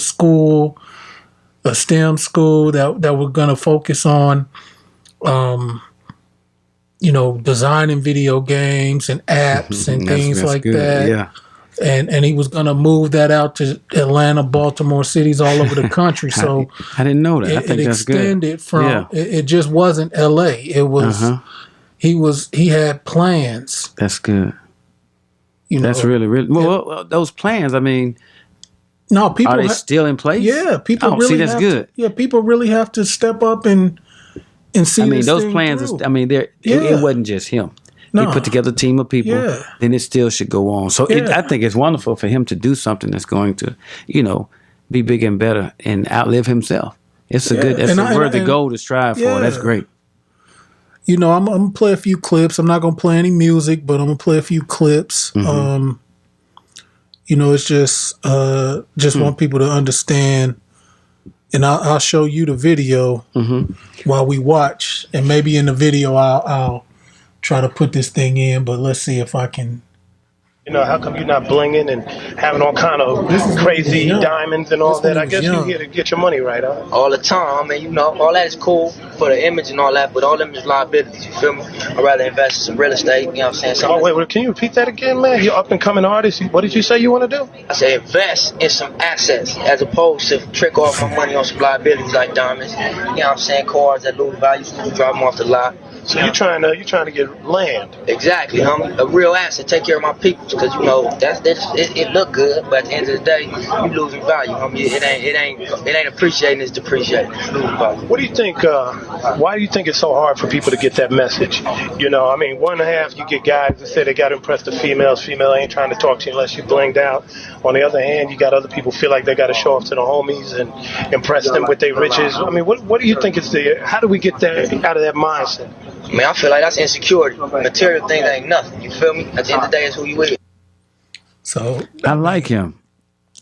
STEM school that we're going to focus on, you know, designing video games and apps and things like that. Yeah. and he was going to move that out to Atlanta, Baltimore, cities all over the country. So I didn't know that. I think it that's extended good. from it just wasn't L.A. It was he had plans. That's good. That's really well. Those plans. I mean, no, people are they still in place? Yeah, people really. See, that's good. People really have to step up and see. I mean, those plans. I mean, it wasn't just him. No. He put together a team of people. Yeah. Then it still should go on. So I think it's wonderful for him to do something that's going to, be bigger and better and outlive himself. It's a good. That's a worthy goal to strive for. That's great. I'm gonna play a few clips. I'm not gonna play any music, but I'm gonna play a few clips. It's just want people to understand, and I'll show you the video while we watch, and maybe in the video I'll try to put this thing in. But let's see if I can. How come you're not blinging and having all kind of crazy diamonds and all that? I guess you're here to get your money right, huh? All the time. I mean, all that is cool for the image and all that, but all them is liabilities, you feel me? I'd rather invest in some real estate, you know what I'm saying? Wait, can you repeat that again, man? You're up and coming artist. What did you say you want to do? I say invest in some assets as opposed to trick off my money on some liabilities like diamonds. You know what I'm saying? Cars that lose value, so you drive them off the lot. So you're trying to get land. Exactly, homie. A real asset. Take care of my people, because it look good, but at the end of the day, you losing value, homie. It ain't appreciating. It's depreciating. It's losing value. What do you think? Why do you think it's so hard for people to get that message? I mean, one and a half, you get guys that say they got to impress the females. Female ain't trying to talk to you unless you blinged out. On the other hand, you got other people feel like they got to show off to the homies and impress them with their riches. I mean, what do you think is how do we get that out of that mindset? I mean, I feel like that's insecurity. Material things ain't nothing. You feel me? At the end of the day, it's who you is. So I like him.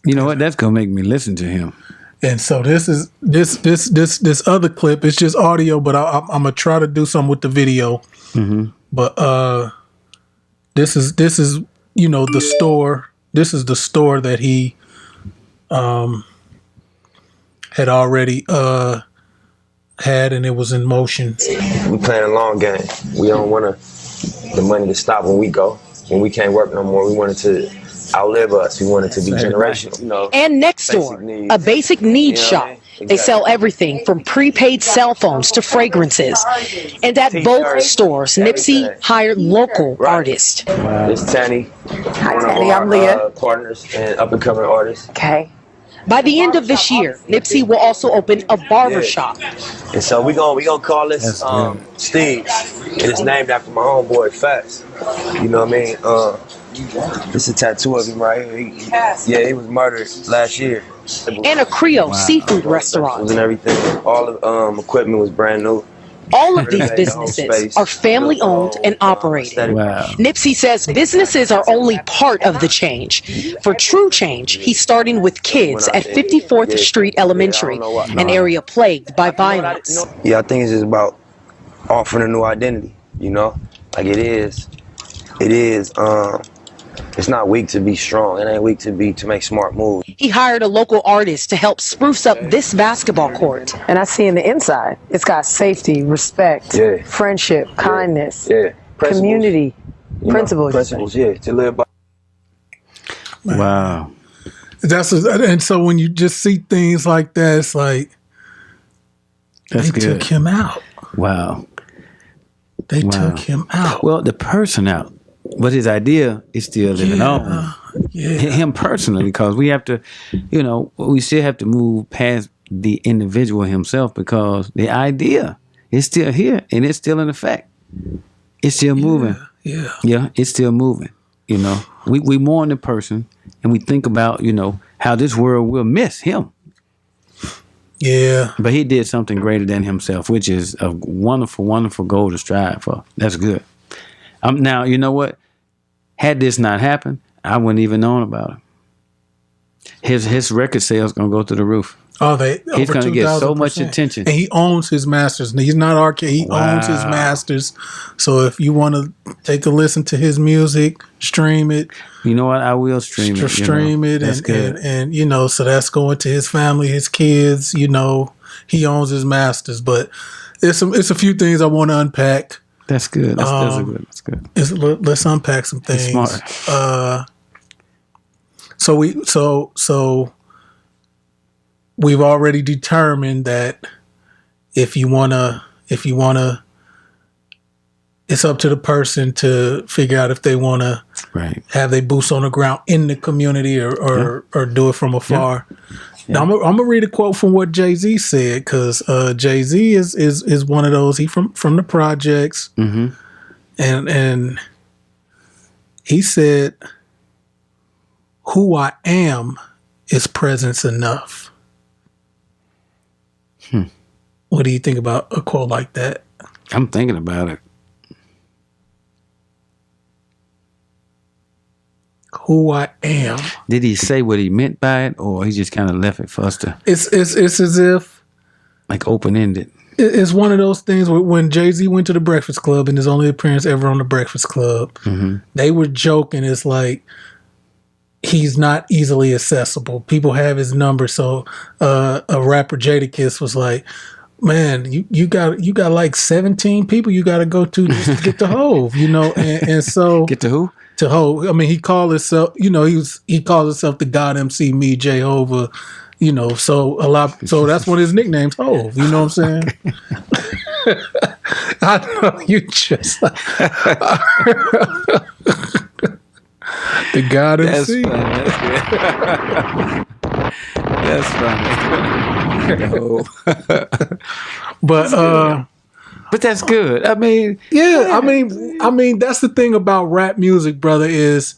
You know what? That's gonna make me listen to him. And so this is this other clip. It's just audio, but I'm gonna try to do something with the video. But this is the store. This is the store that he had already had, and it was in motion. We playing a long game. We don't want the money to stop when we go. When we can't work no more, we want it to outlive us. We want it to be generational. And next door, a basic needs shop. Exactly. They sell everything from prepaid cell phones to fragrances. And at both stores, Nipsey hired local artists. This is Tanny. Hi, Tanny. I'm Leah. Partners and up-and-coming artists. Okay. By the end of this year, Nipsey will also open a barber shop. And so we gonna call this Steve. And it's named after my homeboy Fats. You know what I mean? This is a tattoo of him right here. He was murdered last year. And a Creole seafood restaurant. And everything. All the equipment was brand new. All of these businesses are family-owned and operated. Wow. Nipsey says businesses are only part of the change. For true change, he's starting with kids at 54th Street Elementary, an area plagued by violence. Yeah, I think it's just about offering a new identity, Like it is, it's not weak to be strong. It ain't weak to make smart moves. He hired a local artist to help spruce up this basketball court. And I see in the inside, it's got safety, respect, friendship, kindness, community, principles. To live by. Wow. And so when you just see things like that, it's like they took him out. Wow. They took him out. Well, the person out. But his idea is still living on. Him personally, because we have to, we still have to move past the individual himself, because the idea is still here and it's still in effect. It's still moving. Yeah, it's still moving. We mourn the person and we think about, how this world will miss him. Yeah. But he did something greater than himself, which is a wonderful, wonderful goal to strive for. That's good. Now, you know what? Had this not happened, I wouldn't even known about it. His record sales gonna go through the roof. Oh, he's gonna get so much attention. And he owns his masters. He's not arcade. He owns his masters. So if you want to take a listen to his music, stream it. You know what? I will stream it. Stream it, that's good. And so that's going to his family, his kids. He owns his masters. But it's a few things I want to unpack. That's good. That's good. Let's unpack some things. He's smart. So we've already determined that if you wanna, it's up to the person to figure out if they wanna have their boots on the ground in the community or do it from afar. Yeah. Now, I'm gonna read a quote from what Jay-Z said, because Jay-Z is one of those. He from the projects, and he said, "Who I am is presence enough." What do you think about a quote like that? I'm thinking about it. Who I am. Did he say what he meant by it, or he just kind of left it for us to? It's as if like open ended. It's one of those things where when Jay-Z went to the Breakfast Club, and his only appearance ever on the Breakfast Club, they were joking. It's like he's not easily accessible. People have his number, so a rapper Jadakiss was like, "Man, you got like 17 people you got to go to just to get to Hove, you know." And so get to who? To Hove. I mean, he called himself, you know, he calls himself the God MC, me, Jehovah, you know. So so that's one of his nicknames, Hove. You know what I'm saying? I know you just like, the God MC. That's funny. But that's good. I mean, I mean, that's the thing about rap music, brother, is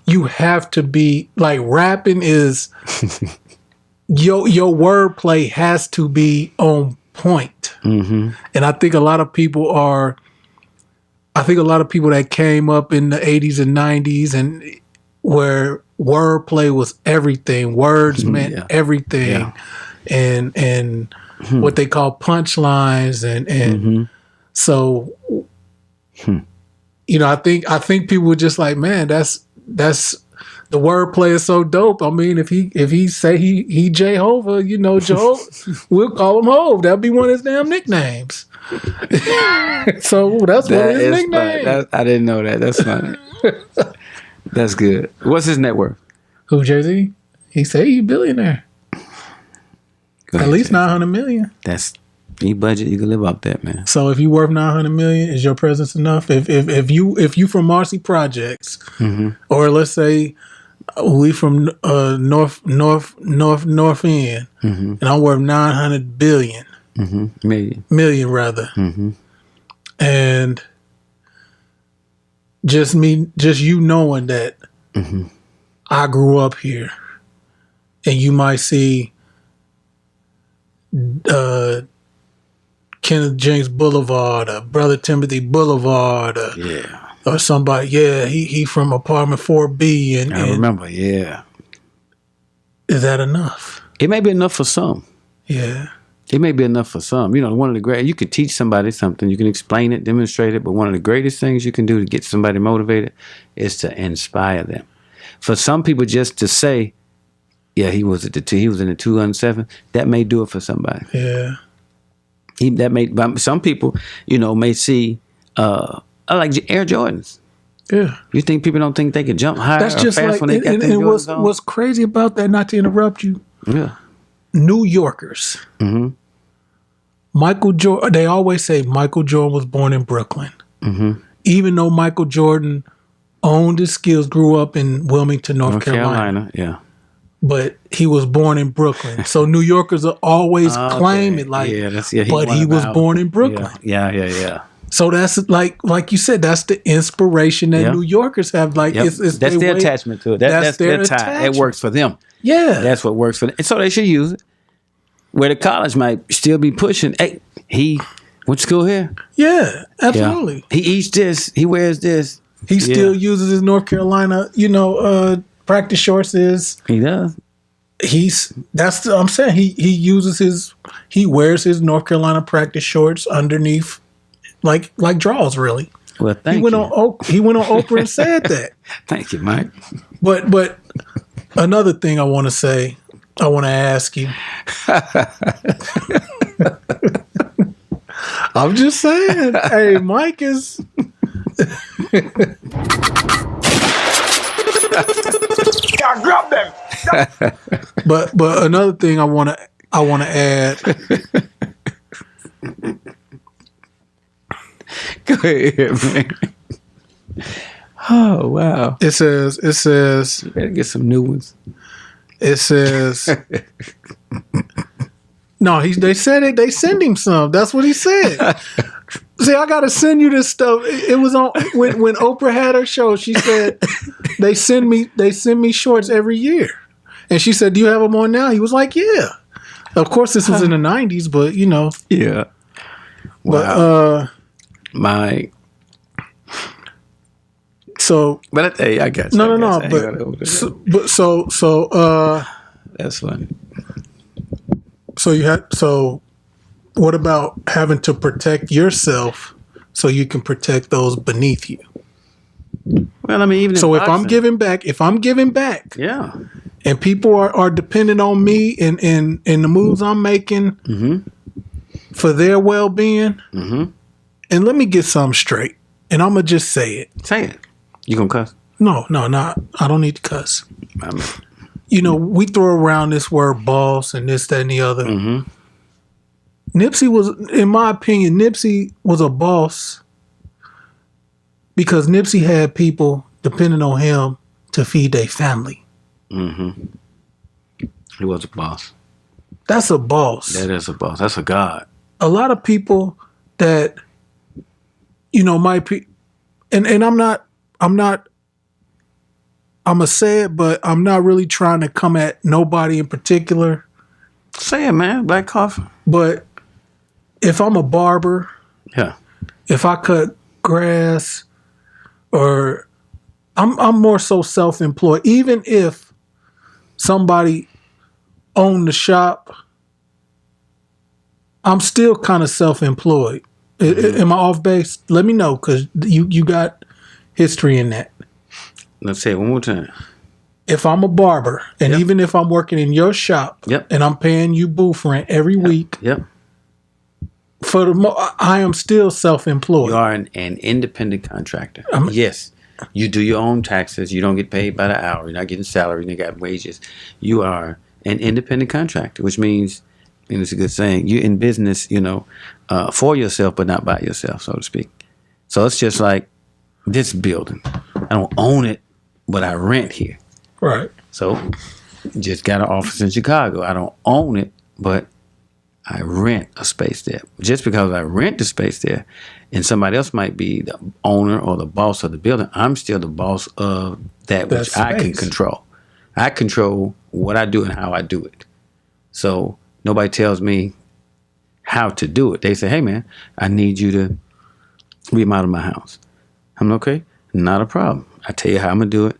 you have to be like, rapping is your wordplay has to be on point. And I think a lot of people that came up in the 80s and 90s and where wordplay was everything, words meant everything, and what they call punchlines, and so you know, I think people were just like, man, that's the wordplay is so dope. I mean, if he say he Jehovah, you know, Jehovah, we'll call him Hove. That'll be one of his damn nicknames. So that's one of his nicknames. I didn't know that. That's funny. That's good. What's his net worth? Who, Jay-Z? He say he's a billionaire. At least 900 million. That's your budget. You can live off that, man. So if you worth 900 million, is your presence enough? If you from Marcy Projects, or let's say we from North End, and I'm worth 900 billion, million rather, and just you knowing that I grew up here, and you might see Kenneth James Boulevard, or Brother Timothy Boulevard, or somebody. He from apartment 4B, and I remember. Is that enough? It may be enough for some. Yeah. It may be enough for some. You know, one of the great, you could teach somebody something, you can explain it, demonstrate it, but one of the greatest things you can do to get somebody motivated is to inspire them. For some people, just to say, yeah, he was in the 217, that may do it for somebody. Yeah. But some people, you know, may see, I like Air Jordans. Yeah. You think people don't think they can jump higher That's just fast like, when they got them Jordans on? What's crazy about that, not to interrupt you, New Yorkers. Michael Jordan, they always say Michael Jordan was born in Brooklyn. Even though Michael Jordan owned his skills, grew up in Wilmington, North Carolina. Yeah. But he was born in Brooklyn. So New Yorkers are always claim it like, but he was born in Brooklyn. Yeah. So that's like you said, that's the inspiration that New Yorkers have. Like, it's that's their attachment to it. That's their tie. It works for them. Yeah. That's what works for them. And so they should use it. Where the college might still be pushing, hey, he went to school here. Yeah, absolutely. Yeah. He eats this. He wears this. He still uses his North Carolina, practice shorts. He does. I'm saying he wears his North Carolina practice shorts underneath, like drawers, really. Well, he went on Oprah and said that. Thank you, Mike. But another thing I want to ask you. I'm just saying. Hey, Mike is. y'all drop that. But another thing I want to add. Go ahead, man. Oh wow! It says. You better get some new ones. It says. No, they said it. They send him some. That's what he said. See, I gotta send you this stuff. It was on when Oprah had her show. She said they send me shorts every year, and she said, "Do you have them on now?" He was like, "Yeah." Of course, this was in the '90s, but you know, yeah. Wow. But so, but hey, I got you. No. But that's funny. So what about having to protect yourself so you can protect those beneath you? Well, I mean, even so if I'm giving back, yeah, and people are dependent on me and the moves I'm making for their well-being, and let me get something straight, and I'm gonna just say it. Say it. You gonna cuss? No, I don't need to cuss. I mean, you know, we throw around this word boss and this, that, and the other. Nipsey was, in my opinion, Nipsey was a boss because Nipsey had people depending on him to feed their family. He was a boss. That's a boss. That is a boss. That's a god. A lot of people that, you know, might be, and I'm going to say it, but I'm not really trying to come at nobody in particular. Say it, man. Black coffee. But if I'm a barber, yeah. If I cut grass, or I'm more so self-employed. Even if somebody owned the shop, I'm still kind of self-employed. Am I off base? Let me know, because you got history in that. Let's say it one more time. If I'm a barber, and even if I'm working in your shop, and I'm paying you booth rent every week, for I am still self-employed. You are an independent contractor. Yes, you do your own taxes. You don't get paid by the hour. You're not getting salary. You got wages. You are an independent contractor, which means, and it's a good saying, you're in business, you know, for yourself, but not by yourself, so to speak. So it's just like this building. I don't own it, but I rent here. Right. So just got an office in Chicago. I don't own it, but I rent a space there. Just because I rent the space there and somebody else might be the owner or the boss of the building, I'm still the boss of that which I can control. I control what I do and how I do it. So nobody tells me how to do it. They say, hey, man, I need you to remodel my house. I'm okay. Not a problem. I tell you how I'm going to do it.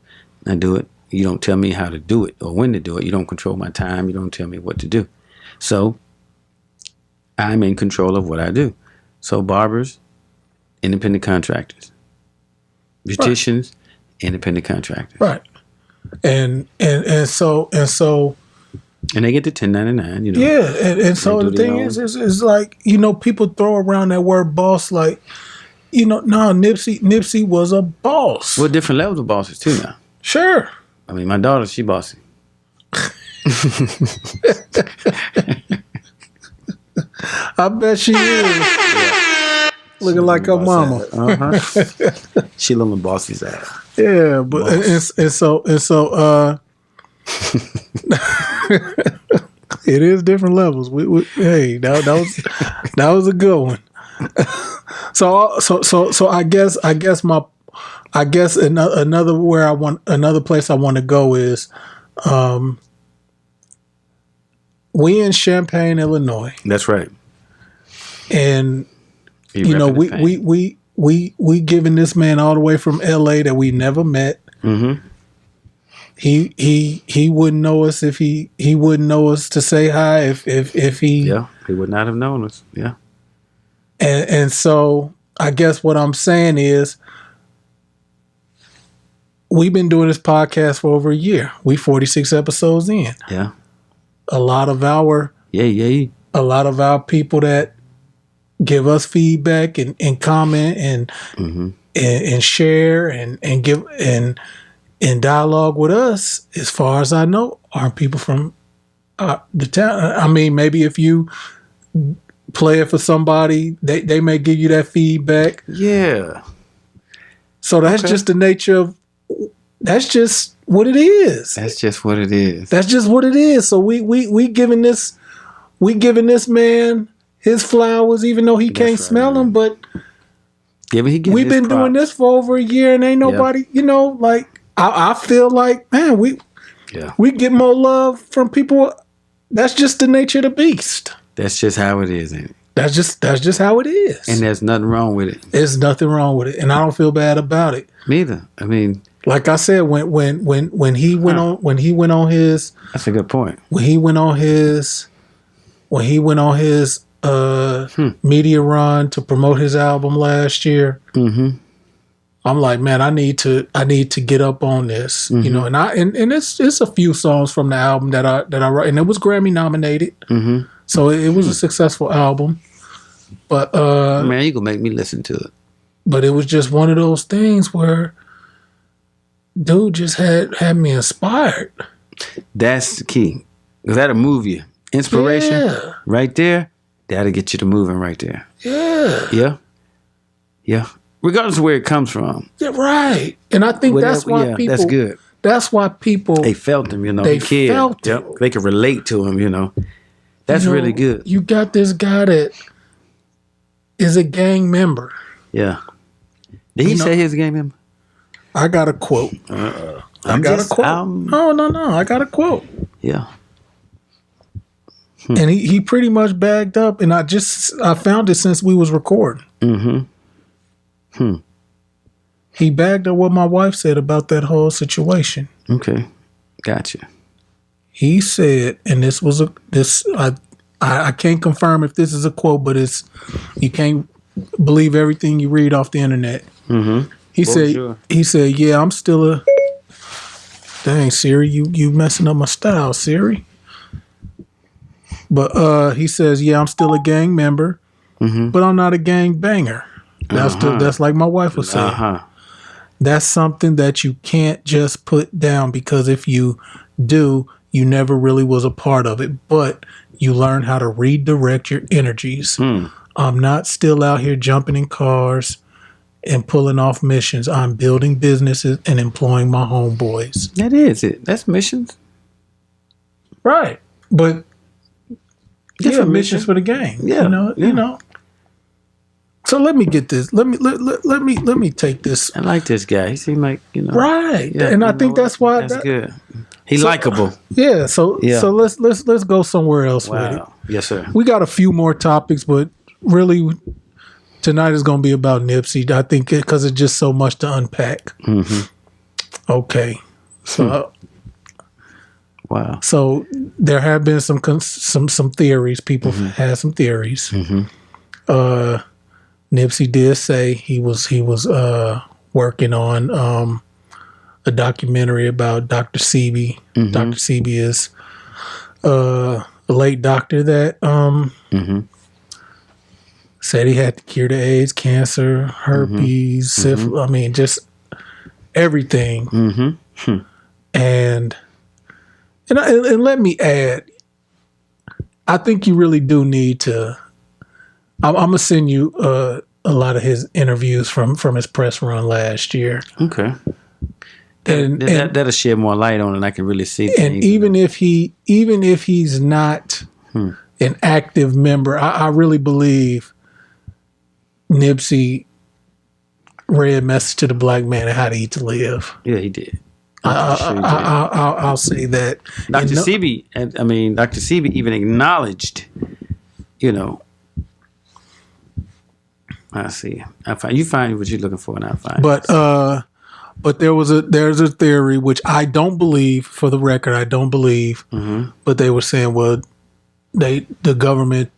I do it. You don't tell me how to do it or when to do it. You don't control my time. You don't tell me what to do. So I'm in control of what I do. So barbers, independent contractors. Beauticians, independent contractors. Right. And so and they get the 1099, you know. Yeah, and so the thing is like, you know, people throw around that word boss like, you know, no, Nipsey was a boss. Well, different levels of bosses too now. Sure. I mean, my daughter, she bossy. I bet she is. Yeah. Looking like her mama. She little bossy's ass. Yeah, but and so it is different levels. Hey, that was a good one. So I guess another place I want to go is we in Champaign, Illinois. That's right. And you know, we giving this man all the way from LA that we never met. Mm-hmm. He wouldn't know us if he wouldn't know us to say hi if he he would not have known us. Yeah. And so I guess what I'm saying is we've been doing this podcast for over a year. We 46 episodes in. Yeah. A lot of our people that give us feedback and comment and share and give and in dialogue with us, as far as I know, aren't people from the town. I mean, maybe if you play it for somebody, they may give you that feedback. Yeah. So that's just the nature of. That's just what it is. That's just what it is. That's just what it is. So we giving this man his flowers, even though he can't smell them. But we've been doing this for over a year, and ain't nobody, like I feel like, man, we get more love from people. That's just the nature of the beast. That's just how it is, ain't it? That's just how it is. And there's nothing wrong with it. There's nothing wrong with it, and I don't feel bad about it. Neither. I mean, like I said, when he went on his. That's a good point. When he went on his media run to promote his album last year. Mm-hmm. I'm like, man, I need to get up on this, and it's a few songs from the album that I wrote, and it was Grammy nominated, so it was a successful album. But man, you gonna make me listen to it. But it was just one of those things where dude just had me inspired. That's the key, because that'll move you. Inspiration, right there. That'll get you to moving right there. Yeah. Regardless of where it comes from. Yeah, right. And I think that's why people. That's good. That's why people. They felt him, They felt him. Yep. They could relate to him, That's really good. You got this guy that is a gang member. Yeah. Did he say he's a gang member? I got a quote. I got a quote. No. I got a quote. Yeah. And he pretty much bagged up, and I found it since we was recording. He bagged up what my wife said about that whole situation. Okay, gotcha. He said, and this was I can't confirm if this is a quote, but you can't believe everything you read off the internet. He said, yeah, I'm still a. Dang, Siri, you messing up my style, Siri. But he says, yeah, I'm still a gang member, but I'm not a gang banger. That's like my wife was saying. That's something that you can't just put down, because if you do, you never really was a part of it, but you learn how to redirect your energies. I'm not still out here jumping in cars and pulling off missions. I'm building businesses and employing my homeboys. That is it. That's missions. Right. But different missions for the gang. Yeah. You know. So let me get this. Let me take this. I like this guy. He seemed like, Right. Yeah, and I think that's why that's good. He's likable. Yeah. So let's go somewhere else with it. Yes, sir. We got a few more topics, but really tonight is going to be about Nipsey. I think because it's just so much to unpack. Okay. So wow. So there have been some theories. People had some theories. Nipsey did say he was working on a documentary about Dr. Sebi. Dr. Sebi is a late doctor that said he had to cure the AIDS, cancer, herpes, syphilis. I mean, just everything. And let me add, I think you really do need to. I'm gonna send you a lot of his interviews from his press run last year. Okay. That'll shed more light on it. I can really see. And even if he's not an active member, I really believe Nipsey read "Message to the Black Man" and How to Eat to Live. Yeah, he did. I'll say that. Dr. Sebi, Dr. Sebi even acknowledged, I see. You find what you're looking for, and I find. But there's a theory which I don't believe. For the record, I don't believe. But they were saying, well, the government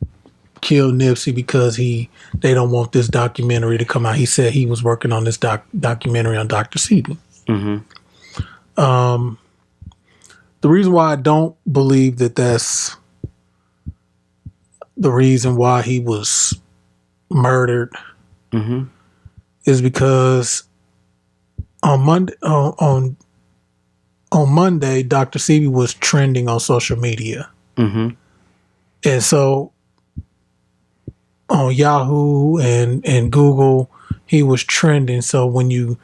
killed Nipsey because they don't want this documentary to come out. He said he was working on this documentary on Dr. Sebi. The reason why I don't believe that that's the reason why he was murdered is because on on Monday, Dr. Sebi was trending on social media. Mm-hmm. And so on Yahoo and Google, he was trending. So when you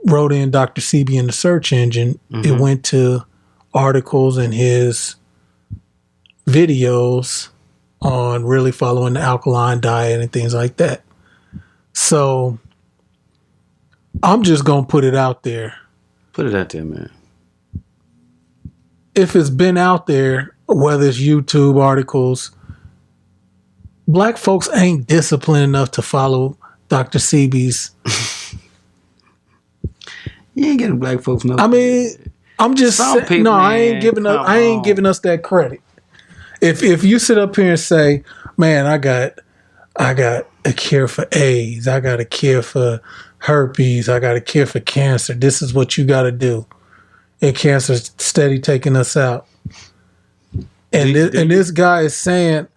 wrote in Dr. Sebi in the search engine, it went to articles and his videos on really following the alkaline diet and things like that. So I'm just going to put it out there. Put it out there, man. If it's been out there, whether it's YouTube articles, black folks ain't disciplined enough to follow Dr. Sebi's. You ain't getting black folks no. I mean, I'm just saying, no, I ain't giving us that credit. If you sit up here and say, man, I got a cure for AIDS, I got a cure for herpes, I got a cure for cancer, this is what you got to do. And cancer's steady taking us out. And this guy is saying,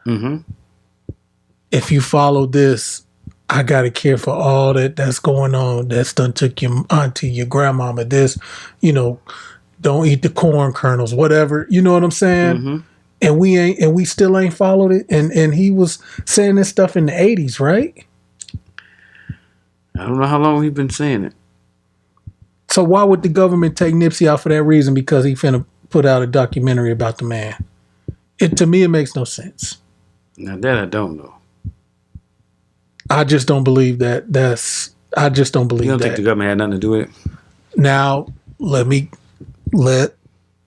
if you follow this, I got a cure for all that's going on. That's done took your auntie, your grandmama, this, don't eat the corn kernels, whatever. You know what I'm saying? And we still ain't followed it. And he was saying this stuff in the 80s, right? I don't know how long he's been saying it. So why would the government take Nipsey out for that reason? Because he finna put out a documentary about the man. To me, it makes no sense. Now that I don't know. I just don't believe that. I just don't believe that. You don't think the government had nothing to do with it? Now,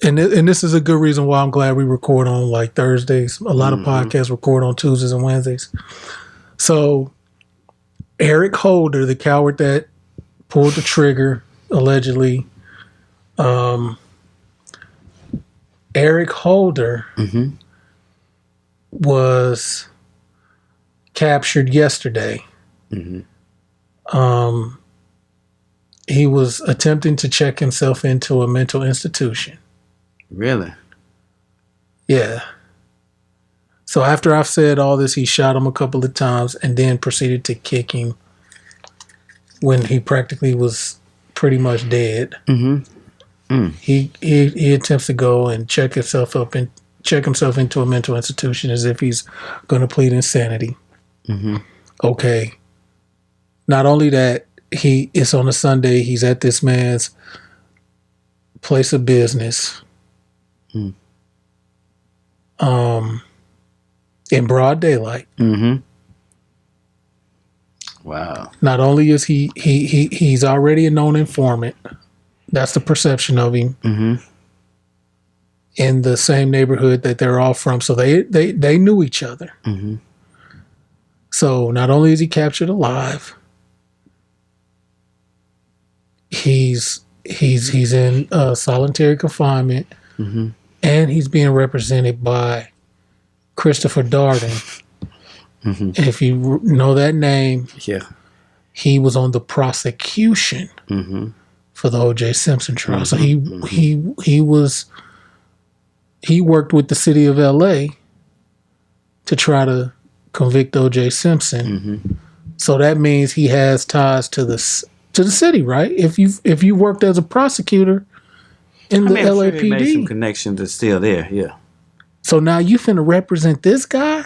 and this is a good reason why I'm glad we record on like Thursdays. A lot of podcasts record on Tuesdays and Wednesdays. So Eric Holder, the coward that pulled the trigger, allegedly, Eric Holder was captured yesterday. He was attempting to check himself into a mental institution. Really? Yeah. So after I've said all this, he shot him a couple of times and then proceeded to kick him when he practically was pretty much dead. He attempts to go and check himself into a mental institution as if he's going to plead insanity. Okay. Not only that, it's on a Sunday. He's at this man's place of business. In broad daylight. Wow. Not only is he's already a known informant. That's the perception of him. In the same neighborhood that they're all from. So they knew each other. So not only is he captured alive, he's in solitary confinement, and he's being represented by Christopher Darden. And if you know that name, he was on the prosecution for the O.J. Simpson trial. So he worked with the city of L.A. to try to convict O.J. Simpson. So that means he has ties to the city, right? If you worked as a prosecutor in the LAPD, he made some connections that's still there. Yeah. So now you finna represent this guy,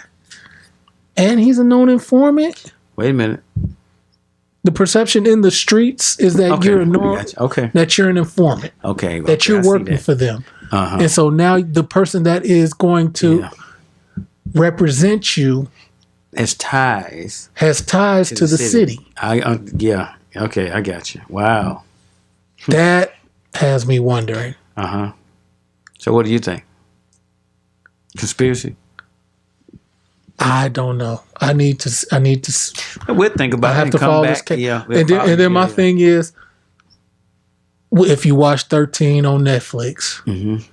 and he's a known informant. Wait a minute. The perception in the streets is that you're that you're an informant. Okay. That you're working for them. And so now the person that is going to represent you has ties to the city. Okay, I got you. Wow. That has me wondering. So what do you think? Conspiracy? I don't know. I need to. We'll think about it. I have to follow this case. And then my thing is, if you watch 13 on Netflix,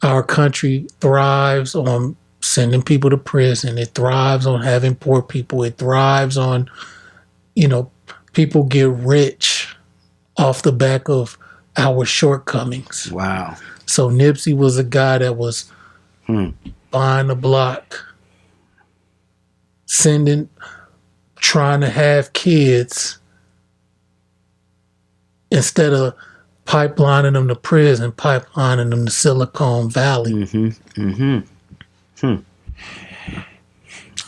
our country thrives on sending people to prison. It thrives on having poor people. It thrives on, people get rich off the back of our shortcomings. Wow. So Nipsey was a guy that was buying the block, trying to have kids instead of pipelining them to prison, pipelining them to Silicon Valley.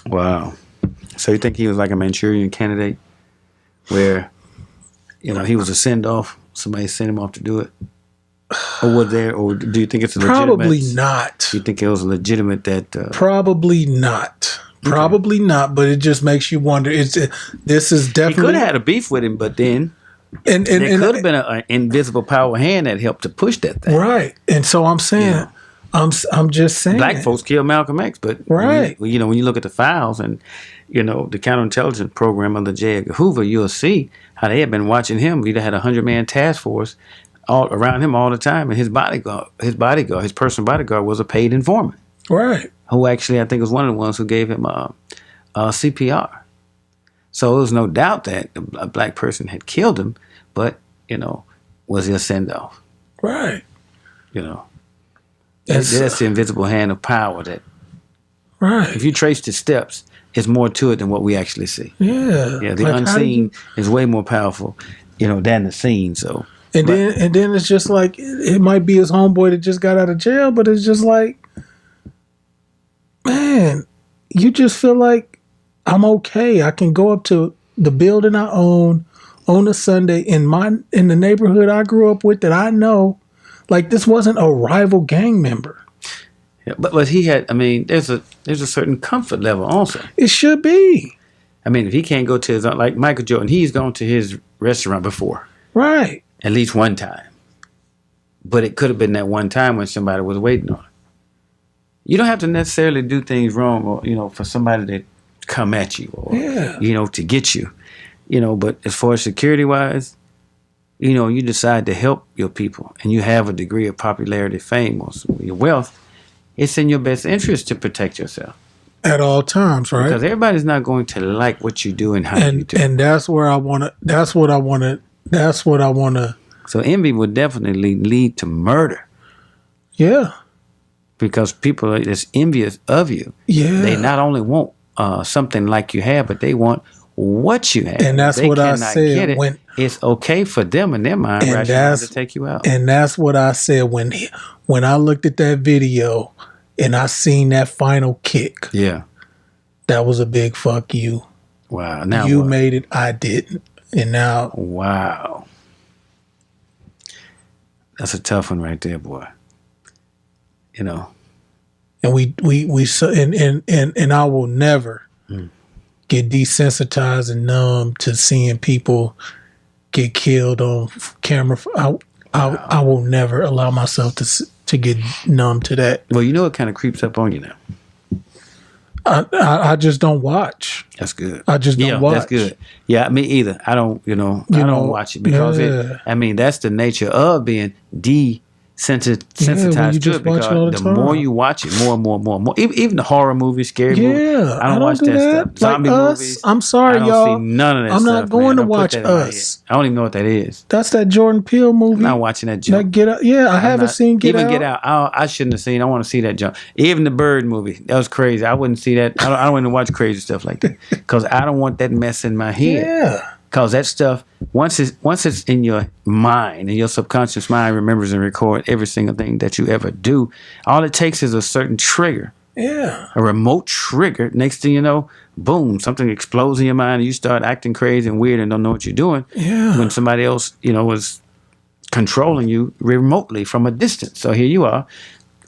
Wow. So you think he was like a Manchurian candidate where, he was a send-off? Somebody sent him off to do it? Or do you think it's a legitimate? Probably not. Do you think it was legitimate that... Probably not. Probably not, but it just makes you wonder. This is definitely... He could have had a beef with him, but then... And there could have been an invisible power hand that helped to push that thing. Right. And so I'm saying... I'm just saying. Black folks killed Malcolm X, but right. when you look at the files and the counterintelligence program under J. Edgar Hoover, you'll see how they had been watching him. We'd had a 100-man task force all around him all the time, and his personal bodyguard was a paid informant, right? Who actually I think was one of the ones who gave him CPR. So there was no doubt that a black person had killed him, but was he a send off? Right. That's the invisible hand of power that, right. If you trace the steps, it's more to it than what we actually see. Yeah. Yeah. The unseen is way more powerful, than the seen. So. And then it's just like, it might be his homeboy that just got out of jail, but it's just like, man, you just feel like I'm okay. I can go up to the building I own on a Sunday in the neighborhood I grew up with that I know. Like, this wasn't a rival gang member. Yeah, but he had, there's a certain comfort level also. It should be. If he can't go to his own, like Michael Jordan, he's gone to his restaurant before. Right. At least one time. But it could have been that one time when somebody was waiting on him. You don't have to necessarily do things wrong or, for somebody to come at you or, to get you. But as far as security-wise, you decide to help your people and you have a degree of popularity, fame, or your wealth, it's in your best interest to protect yourself. At all times, right? Because everybody's not going to like what you do and how you do. And that's what I want to. So envy would definitely lead to murder. Yeah. Because people are just envious of you. Yeah. They not only want something like you have, but they want what you have. And that's what I said. It's okay for them in their mind to take you out. And that's what I said when I looked at that video and I seen that final kick. Yeah. That was a big fuck you. Wow. Now you what? made it, I didn't. And now. Wow. That's a tough one right there, boy. And and I will never get desensitized and numb to seeing people get killed on camera. I will never allow myself to get numb to that. Well, it kind of creeps up on you now. I just don't watch. That's good. I just don't watch. That's good. Yeah, me either. I don't, I don't watch it because that's the nature of being desensitized to it, because the more you watch it, more. Even the horror movies, scary movies. I don't watch that stuff. Zombie movies. I'm sorry, y'all. I don't see none of that I'm stuff. not going to watch Us. I don't even know what that is. That's that Jordan Peele movie. I'm not watching that junk. Get Out. Yeah, I haven't seen Get Out. Even Get Out. I shouldn't have seen. I want to see that junk. Even the Bird movie. That was crazy. I wouldn't see that. I don't want to watch crazy stuff like that because I don't want that mess in my head. Yeah. Because that stuff, once it's in your mind and your subconscious mind remembers and records every single thing that you ever do, all it takes is a certain trigger. Yeah. A remote trigger. Next thing you know, boom, something explodes in your mind and you start acting crazy and weird and don't know what you're doing. Yeah. When somebody else, was controlling you remotely from a distance. So here you are,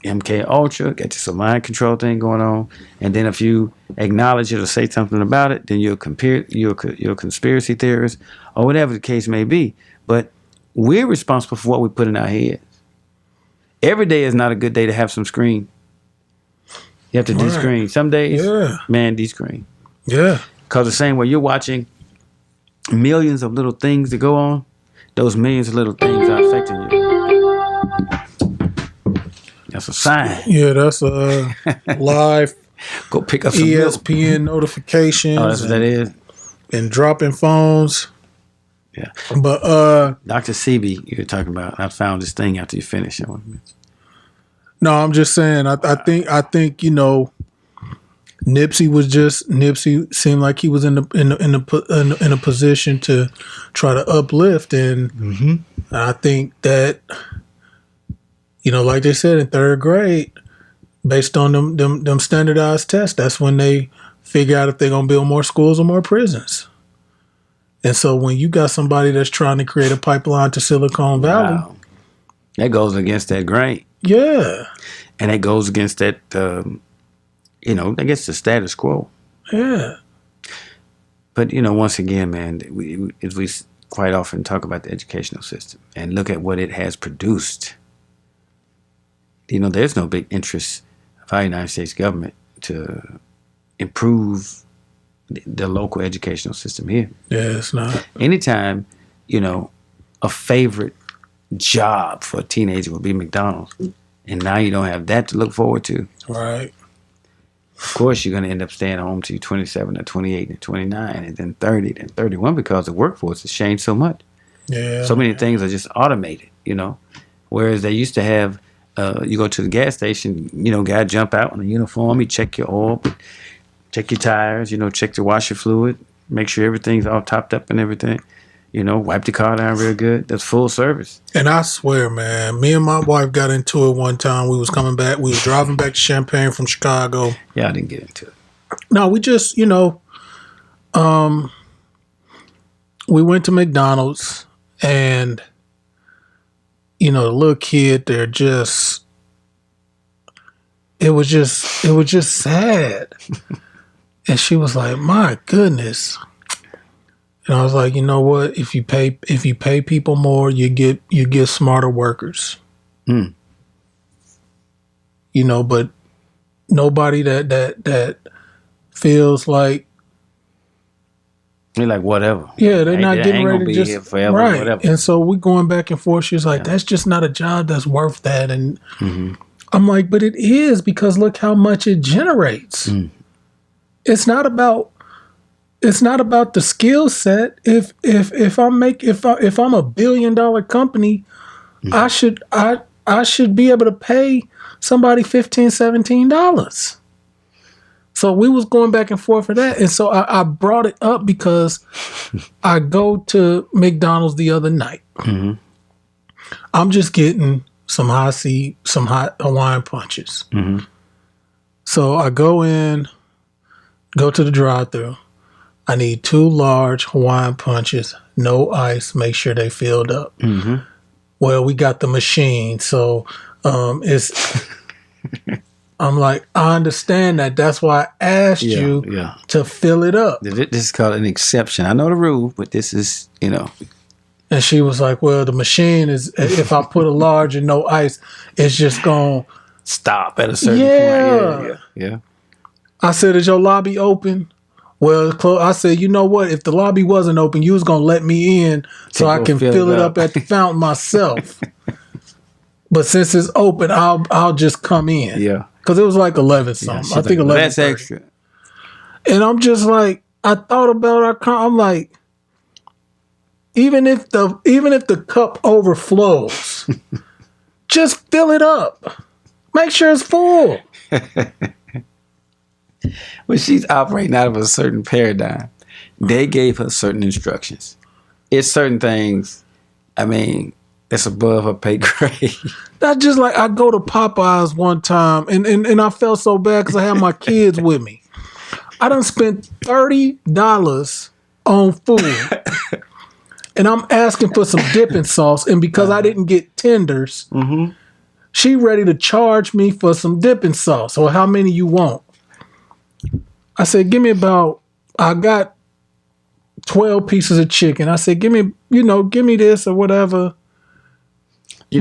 MK Ultra, got this mind control thing going on, and then if you acknowledge it or say something about it, then you're a conspiracy theorist or whatever the case may be. But we're responsible for what we put in our heads. Every day is not a good day to have some screen. You have to de-screen. Some days, man, de-screen. Yeah. Because the same way you're watching millions of little things that go on, those millions of little things are affecting you. That's a sign. Yeah, that's a live. Go pick up some ESPN notifications. Oh, that's what that is. And dropping phones. Yeah. But Dr. Sebi, you were talking about. I found this thing after you finished. No, I'm just saying. I think Nipsey seemed like he was in a position to try to uplift, and And I think that, like they said in third grade, based on them standardized tests, that's when they figure out if they're going to build more schools or more prisons. And so when you got somebody that's trying to create a pipeline to Silicon Valley. Wow. That goes against that grain. Yeah. And it goes against that, I guess the status quo. Yeah. But, once again, man, we quite often talk about the educational system and look at what it has produced. There's no big interest of our United States government to improve the local educational system here. Yeah, it's not. Anytime, a favorite job for a teenager would be McDonald's, and now you don't have that to look forward to. Right. Of course, you're going to end up staying home till 27 or 28 and 29 and then 30 and 31 because the workforce has changed so much. Yeah. So many things are just automated, Whereas they used to have, you go to the gas station, guy jump out in a uniform, he check your oil, check your tires, check the washer fluid, make sure everything's all topped up and everything. Wipe the car down real good. That's full service. And I swear, man, me and my wife got into it one time. We was coming back. We was driving back to Champaign from Chicago. Yeah, I didn't get into it. No, we just, we went to McDonald's and, the little kid, it was just sad. And she was like, my goodness. And I was like, you know what? If you pay people more, you get smarter workers. Mm. But nobody that feels like they're like whatever. Yeah, they're not getting ready to just here forever, right. Whatever. And so we going back and forth. She was like, that's just not a job that's worth that. And I'm like, but it is, because look how much it generates. Mm. It's not about the skill set. If I'm a $1 billion company, I should be able to pay somebody $15-$17. So we was going back and forth for that. And so I brought it up because I go to McDonald's the other night. Mm-hmm. I'm just getting some hot Hawaiian punches. Mm-hmm. So I go to the drive-thru. I need 2 large Hawaiian punches, no ice, make sure they filled up. Mm-hmm. Well, we got the machine, so it's... I'm like, I understand that. That's why I asked you to fill it up. This is called an exception. I know the rule, but this is, And she was like, well, the machine is, if I put a large and no ice, it's just going to stop at a certain point. Yeah. I said, is your lobby open? Well, I said, you know what? If the lobby wasn't open, you was going to let me in so I can fill it up at the fountain myself. But since it's open, I'll just come in. Yeah. Because it was like 11 something. I think 11. That's extra. And I'm just like, I thought about I'm like, even if the cup overflows, just fill it up. Make sure it's full. When she's operating out of a certain paradigm, they gave her certain instructions. It's certain things, it's above her pay grade. That's just like I go to Popeyes one time and I felt so bad because I had my kids with me. I done spent $30 on food. And I'm asking for some dipping sauce. And because I didn't get tenders, she ready to charge me for some dipping sauce. Or how many you want? I said, I got 12 pieces of chicken. I said, give me this or whatever.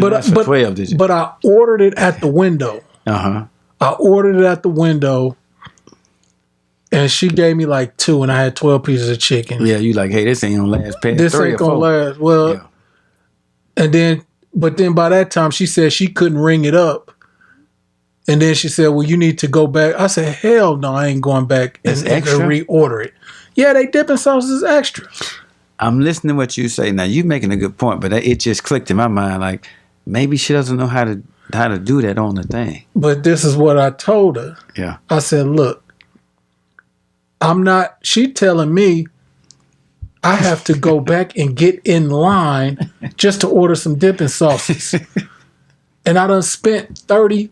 But 12, did you? But I ordered it at the window. I ordered it at the window, and she gave me like 2, and I had 12 pieces of chicken. Yeah, you like, hey, this ain't gonna last past this 3 ain't or 4. gonna last. Well, and then by that time, she said she couldn't ring it up. And then she said, well, you need to go back. I said, hell no, I ain't going back and reorder it. Yeah, they dipping sauce is extra. I'm listening to what you say. Now, you're making a good point, but it just clicked in my mind. Like, maybe she doesn't know how to do that on the thing. But this is what I told her. Yeah. I said, look, she telling me I have to go back and get in line just to order some dipping sauces. And I done spent $30.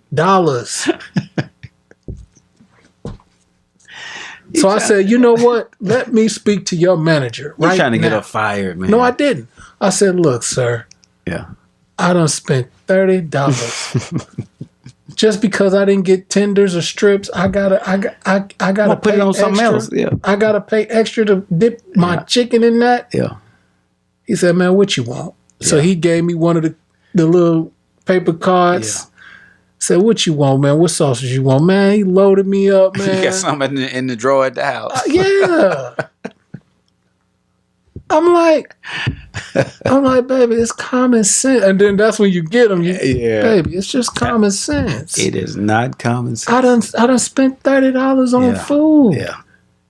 So I said, you know what? Let me speak to your manager right now. You're trying to get her fired, man. No, I didn't. I said, look, sir. Yeah. I done spent $30. Just because I didn't get tenders or strips, I gotta put it on something extra. else. Yeah. I gotta pay extra to dip my chicken in that. Yeah. He said, man, what you want? So he gave me one of the little paper cards. Yeah. Said, what you want, man? What sausage you want? Man, he loaded me up, man. You got something in the drawer at the house. Yeah. I'm like, baby, it's common sense. And then that's when you get them. Baby, it's just common sense. It is not common sense. I done spent $30 on food. Yeah.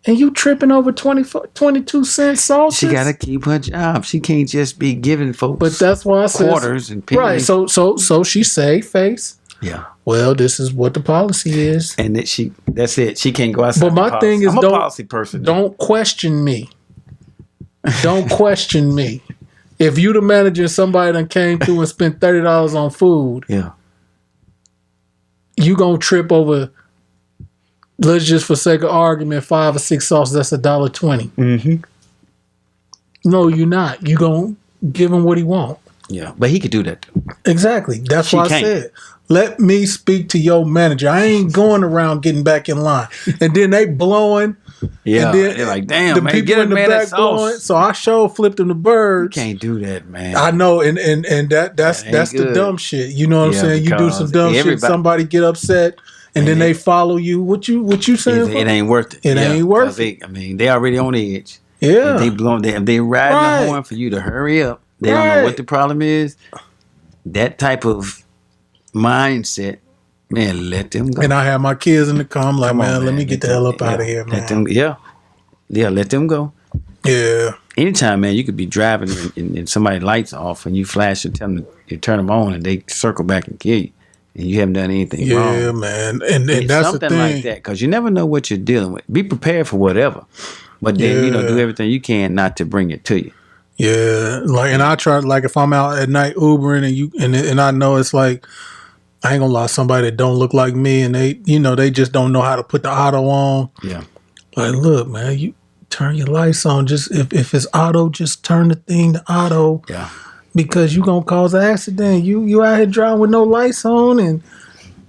And you tripping over 22-cent sauces? She got to keep her job. She can't just be giving folks but that's why I said quarters and pennies. Right. So she saved face. Yeah. Well, this is what the policy is. And that's it. She can't go outside. But my thing is, I'm a policy person. Don't question me. Don't question me. If you the manager and somebody done came through and spent $30 on food, you gonna trip over, let's just for sake of argument, 5 or 6 sauces, that's $1.20. Mm-hmm. No, you're not. You gonna give him what he want. Yeah, but he could do that too. Exactly. That's why I said, let me speak to your manager. I ain't going around getting back in line. And then they blowing. Yeah, and then they're like, damn, the man, people get in the man back that blowing. So I flipped them the birds. You can't do that, man. I know, and that's the dumb shit. You know what I'm saying? You do some dumb shit, somebody get upset, and then they follow you. What you saying? It ain't worth it. It ain't worth it. I mean, they already on the edge. Yeah, if they riding the horn for you to hurry up. They don't know what the problem is. That type of mindset, man, let them go. And I have my kids in the car. I'm like, man, let me get the hell up out of here, man. Let them go. Yeah. Anytime, man, you could be driving and somebody lights off and you flash and tell them to turn them on and they circle back and kill you. And you haven't done anything wrong. Yeah, man. And that's something the thing. like that, because you never know what you're dealing with. Be prepared for whatever. But then, do everything you can not to bring it to you. Yeah, and I try, if I'm out at night Ubering and I know it's like, I ain't gonna lie, somebody that don't look like me and they just don't know how to put the auto on. Yeah. Like, look, man, you turn your lights on. Just if it's auto, just turn the thing to auto. Yeah. Because you gonna cause an accident. You out here driving with no lights on and.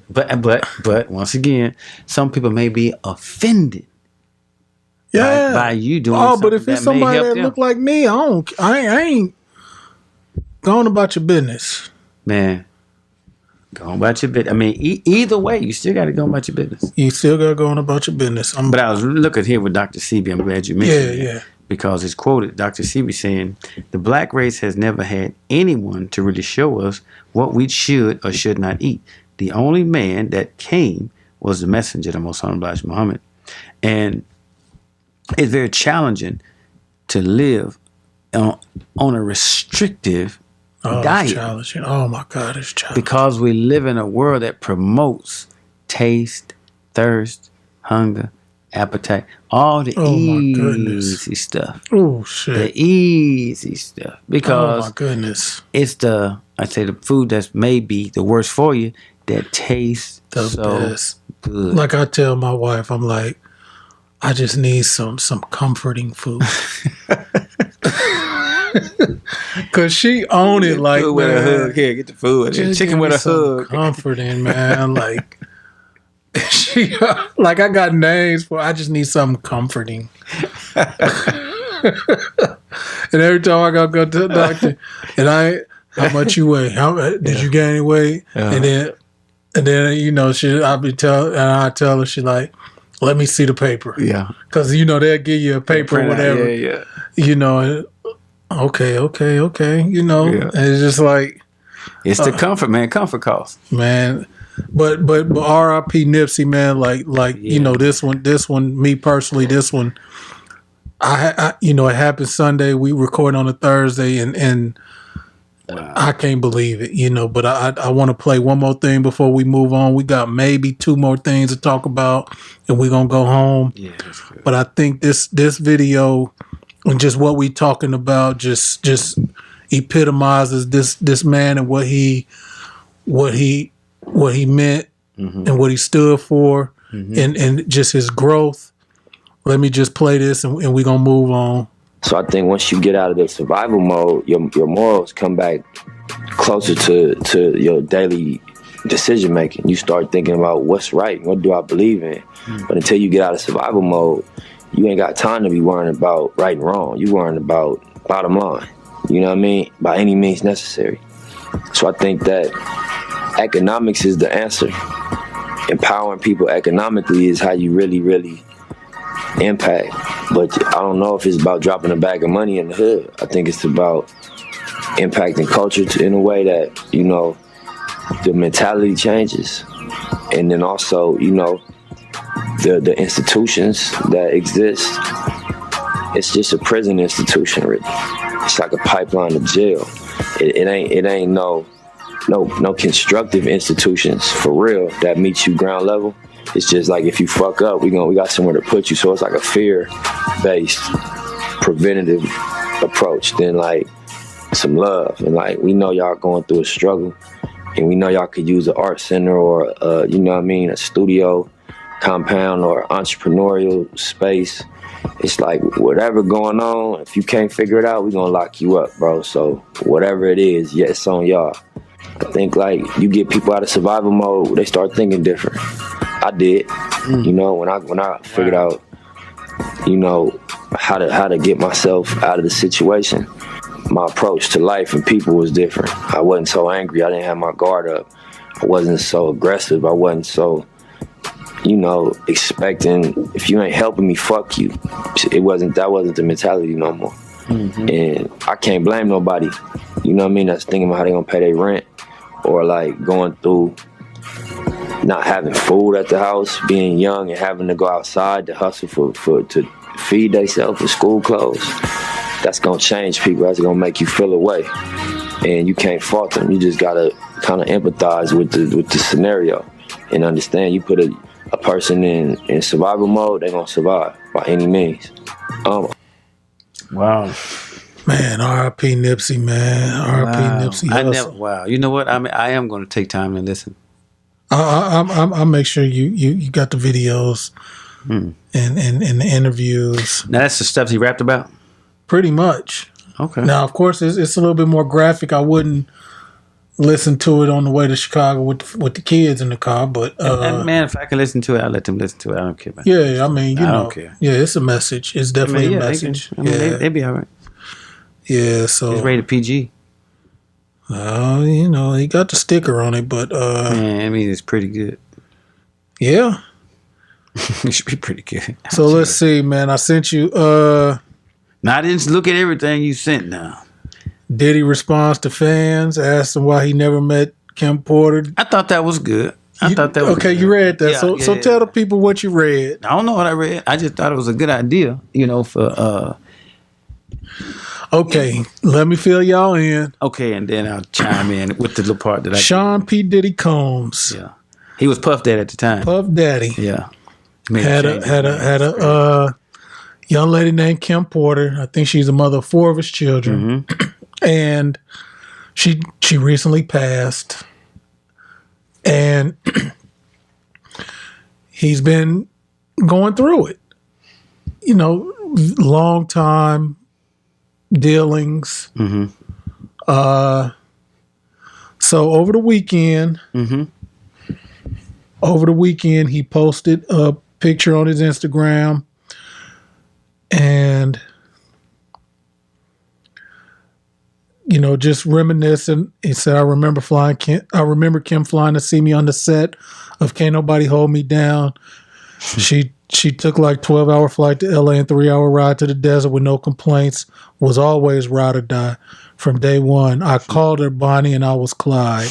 But once again, some people may be offended. Yeah, by you doing. Oh, but if it's somebody that look like me, I ain't going about your business, man. Going about your business. I mean, either way, you still got to go about your business. You still got to go on about your business. But I was looking here with Dr. Sebi. I'm glad you mentioned it. Yeah. Because it's quoted, Dr. Sebi saying, the black race has never had anyone to really show us what we should or should not eat. The only man that came was the messenger, the Most Honorable Elijah Muhammad. And it's very challenging to live on a restrictive diet. Challenging. Oh my God, it's challenging. Because we live in a world that promotes taste, thirst, hunger, appetite, all the easy stuff. Oh shit. The easy stuff. Because oh my goodness. It's the food that's maybe the worst for you that tastes so best. Good. Like I tell my wife, I'm like, I just need some comforting food. Cause she own it like, food with a hug. Here, get the food. Chicken with a hug. Comforting, man. Like she like I got names for. I just need something comforting. And every time I go to the doctor, and how much you weigh? Did you gain any weight? And then I tell her, she like, let me see the paper. Yeah. Because, they'll give you a paper or whatever. Yeah. Okay. And it's just like. It's the comfort, man. Comfort costs. Man. But R.I.P Nipsey, man, this one, me personally, this one, I it happened Sunday. We recording on a Thursday, and wow. I can't believe it, but I want to play one more thing before we move on. We got maybe 2 more things to talk about, and we're going to go home. Yeah, that's good. But I think this video and just what we talking about just epitomizes this man and what he meant and what he stood for and just his growth. Let me just play this and we're gonna move on. So I think once you get out of the survival mode, your morals come back closer to your daily decision making. You start thinking about what's right, what do I believe in. But until you get out of survival mode, you ain't got time to be worrying about right and wrong. You worrying about bottom line. You know what I mean? By any means necessary. So I think that economics is the answer. Empowering people economically is how you really, really impact. But I don't know if it's about dropping a bag of money in the hood. I think it's about impacting culture in a way that, you know, the mentality changes. And then also, you know, the institutions that exist, it's just a prison institution, really. It's like a pipeline to jail. It ain't no constructive institutions for real that meet you ground level. It's just like if you fuck up, we got somewhere to put you. So it's like a fear-based, preventative approach than like some love. And like we know y'all going through a struggle, and we know y'all could use an art center or you know what I mean, a studio compound or entrepreneurial space. It's like whatever going on, if you can't figure it out, we're gonna lock you up, bro. So whatever it is, yeah, it's on y'all. I think like you get people out of survival mode, they start thinking different. I did, you know, when I figured out, you know, how to get myself out of the situation. My approach to life and people was different. I wasn't so angry. I didn't have my guard up. I wasn't so aggressive. I wasn't so, you know, expecting if you ain't helping me, fuck you. That wasn't the mentality no more. And I can't blame nobody. You know what I mean? That's thinking about how they gonna pay their rent or like going through not having food at the house, being young and having to go outside to hustle to feed themselves with school clothes. That's gonna change people. That's gonna make you feel away, and you can't fault them. You just gotta kind of empathize with the scenario and understand. You put a person in survival mode, they're gonna survive by any means. Wow. Man, R.I.P Nipsey, man. R.I.P Nipsey Hussle. Wow. You know what? I mean, I am going to take time to listen. I'll make sure you got the videos and the interviews. Now that's the stuff he rapped about? Pretty much. Okay. Now, of course, it's a little bit more graphic. I wouldn't listen to it on the way to Chicago with the kids in the car, but man, if I can listen to it, I'll let them listen to it. I don't care about yeah, I mean, I don't care. Yeah, it's a message. It's definitely a message. They'd be all right. Yeah, so it's rated PG. You know, he got the sticker on it, but man, I mean, it's pretty good. Yeah, it should be pretty good. So let's see, man. I sent you. Now I didn't look at everything you sent. Now Diddy responds to fans, asked him why he never met Kim Porter. I thought that was good. I thought that was okay. good. You read that, so tell the people what you read. I don't know what I read. I just thought it was a good idea, you know, for. Okay, let me fill y'all in. Okay, and then I'll chime in with the little part that I. Sean P. Diddy Combs. Yeah, he was Puff Daddy at the time. Puff Daddy. Yeah, had a young lady named Kim Porter. I think she's the mother of 4 of his children, and she recently passed, and he's been going through it. You know, long time dealings. So over the weekend, he posted a picture on his Instagram, and you know, just reminiscing. He said, "I remember Kim flying to see me on the set of Can't Nobody Hold Me Down. She took like 12-hour flight to LA and 3-hour ride to the desert with no complaints. Was always ride or die from day one. I called her Bonnie and I was Clyde.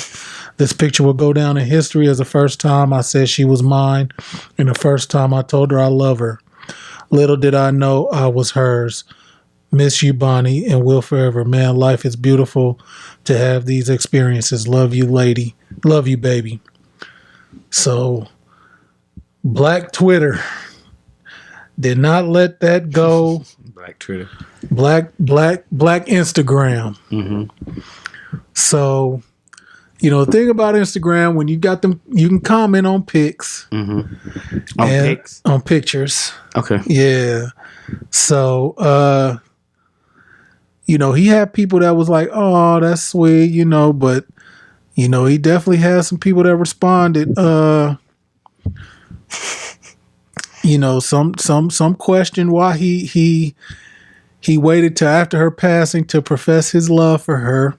This picture will go down in history as the first time I said she was mine and the first time I told her I love her. Little did I know I was hers. Miss you, Bonnie, and will forever. Man, life is beautiful to have these experiences. Love you, lady. Love you, baby." So Black Twitter Did not let that go. Black Twitter. Black Instagram. Mm-hmm. So, the thing about Instagram, when you got them, you can comment on pics. Mm-hmm. On pics? On pictures. Okay. Yeah. So, he had people that was like, oh, that's sweet, but, he definitely had some people that responded, some question why he waited till after her passing to profess his love for her.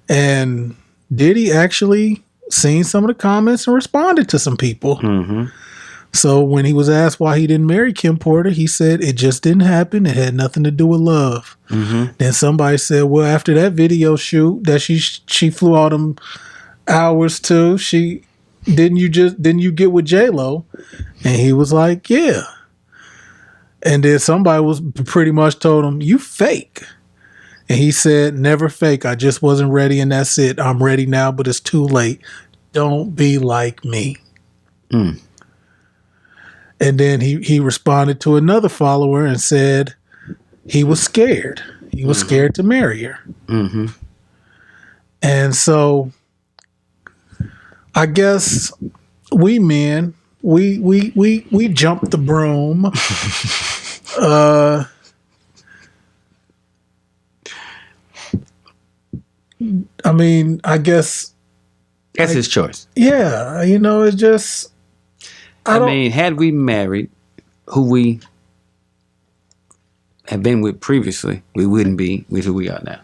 And Diddy actually seen some of the comments and responded to some people. Mm-hmm. So when he was asked why he didn't marry Kim Porter, he said it just didn't happen. It had nothing to do with love. Mm-hmm. Then somebody said, well, after that video shoot that she flew all them hours to, didn't you get with J-Lo? And he was like, yeah. And then somebody was pretty much told him, you fake. And he said, never fake. I just wasn't ready and that's it. I'm ready now, but it's too late. Don't be like me. Mm. And then he responded to another follower and said he was scared. He was scared to marry her. Mm-hmm. And so I guess we men, we jumped the broom. I mean, I guess that's his choice. Yeah, it's just. I mean, had we married who we have been with previously, we wouldn't be with who we are now.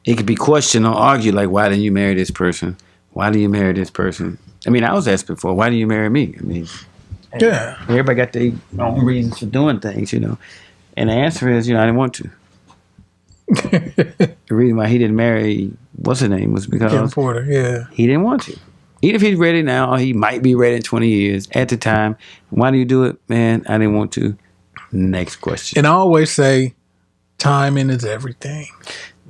It could be questioned or argued like, why didn't you marry this person? Why do you marry this person? I mean, I was asked before, why do you marry me? I mean, yeah, everybody got their own reasons for doing things, And the answer is, I didn't want to. The reason why he didn't marry, what's her name, was because Kim Porter, yeah. He didn't want to. Even if he's ready now, or he might be ready in 20 years. At the time, why do you do it? Man, I didn't want to. Next question. And I always say, timing is everything.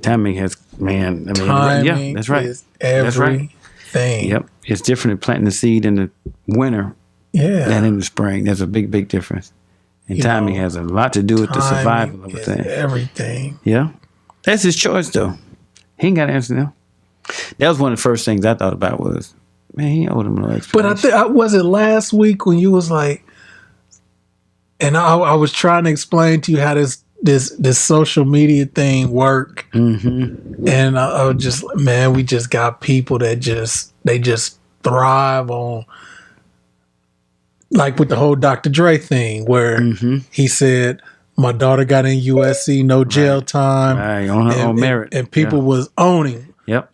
Timing has, timing yeah, that's right. Is everything. That's right. Yep. It's different than planting the seed in the winter than in the spring. There's a big, big difference. And timing has a lot to do with the survival of a thing. Everything. Yeah. That's his choice, though. He ain't got to answer now. That was one of the first things I thought about was, man, he owed him no explanation. But was it last week when you was like, and I was trying to explain to you how this social media thing work, and I was just, man, we just got people that just thrive on, like with the whole Dr. Dre thing, where he said, my daughter got in USC, no jail time, on her own merit, and people was owning. Yep.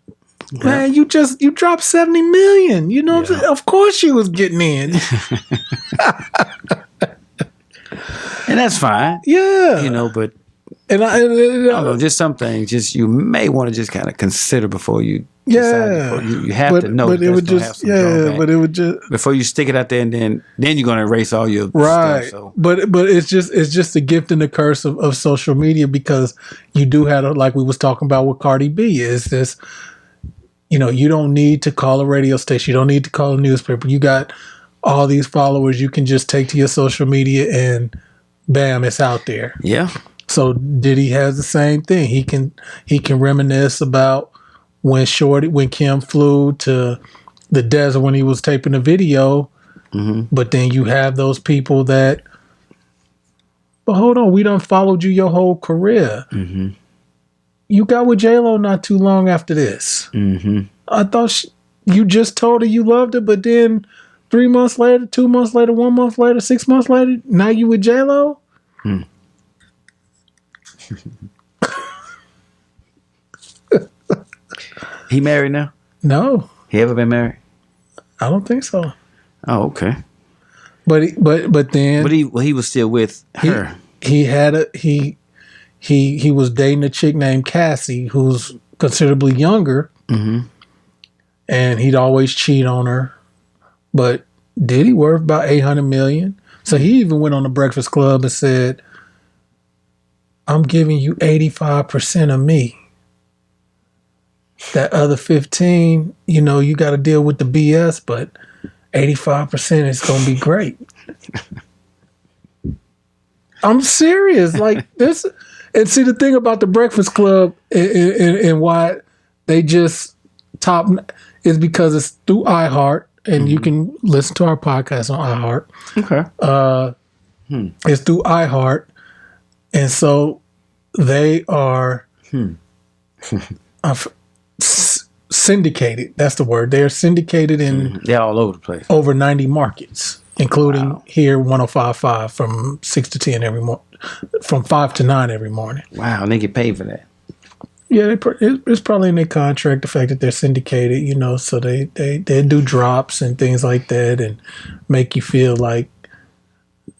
Man, you dropped 70 million. You know what I'm saying? Of course she was getting in. And that's fine. Yeah. But and I don't know, just some things just you may want to just kind of consider before you decide. You have to know. But it would just but it would just before you stick it out there, and then you're gonna erase all your right. stuff. So. But it's just the gift and the curse of social media, because you do have, like we was talking about with Cardi B, is this, you don't need to call a radio station, you don't need to call a newspaper. You got all these followers, you can just take to your social media and bam, it's out there. Yeah. So Diddy has the same thing. He can reminisce about when Kim flew to the desert when he was taping the video. But then you have those people that, but hold on, we done followed you your whole career. You got with J-Lo not too long after this. I thought you just told her you loved her, but then 3 months later, 2 months later, 1 month later, 6 months later, now you with J-Lo? He married now? No. He ever been married? I don't think so. Oh, okay. But then he was still with her. He was dating a chick named Cassie, who's considerably younger, and he'd always cheat on her. But Diddy worth about $800 million. So he even went on the Breakfast Club and said, I'm giving you 85% of me. That other 15, you got to deal with the BS, but 85% is going to be great. I'm serious. Like this, and see the thing about the Breakfast Club and why they just top is because it's through iHeart, and you can listen to our podcast on iHeart. Okay. It's through iHeart, and so they are syndicated. That's the word. They're syndicated in they're all over the place. Over 90 markets, including here 105.5 from 6 to 10 every morning, from 5 to 9 every morning. Wow, and they get paid for that. Yeah, it's probably in their contract, the fact that they're syndicated, you know, so they do drops and things like that and make you feel like,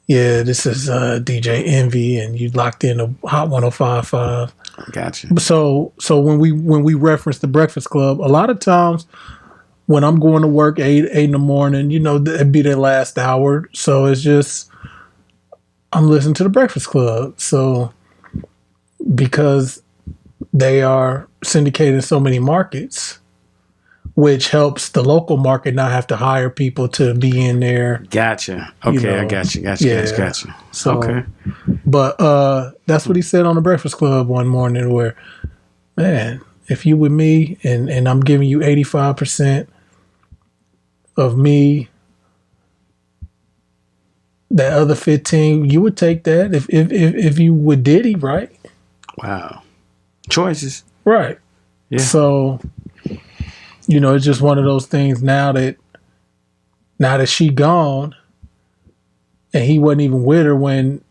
yeah, this is DJ Envy and you locked in a Hot 105.5. Gotcha. So when we reference the Breakfast Club, a lot of times when I'm going to work 8 in the morning, you know, it'd be their last hour. So it's just, I'm listening to the Breakfast Club. So because they are syndicated in so many markets, which helps the local market not have to hire people to be in there. Gotcha. Okay, you know, I got you. So, okay. But that's what he said on the Breakfast Club one morning where, man, if you with me and I'm giving you 85% of me, that other 15, you would take that if you with Diddy, right? Wow. Choices. Right. Yeah. So, you know, it's just one of those things now that she gone and he wasn't even with her when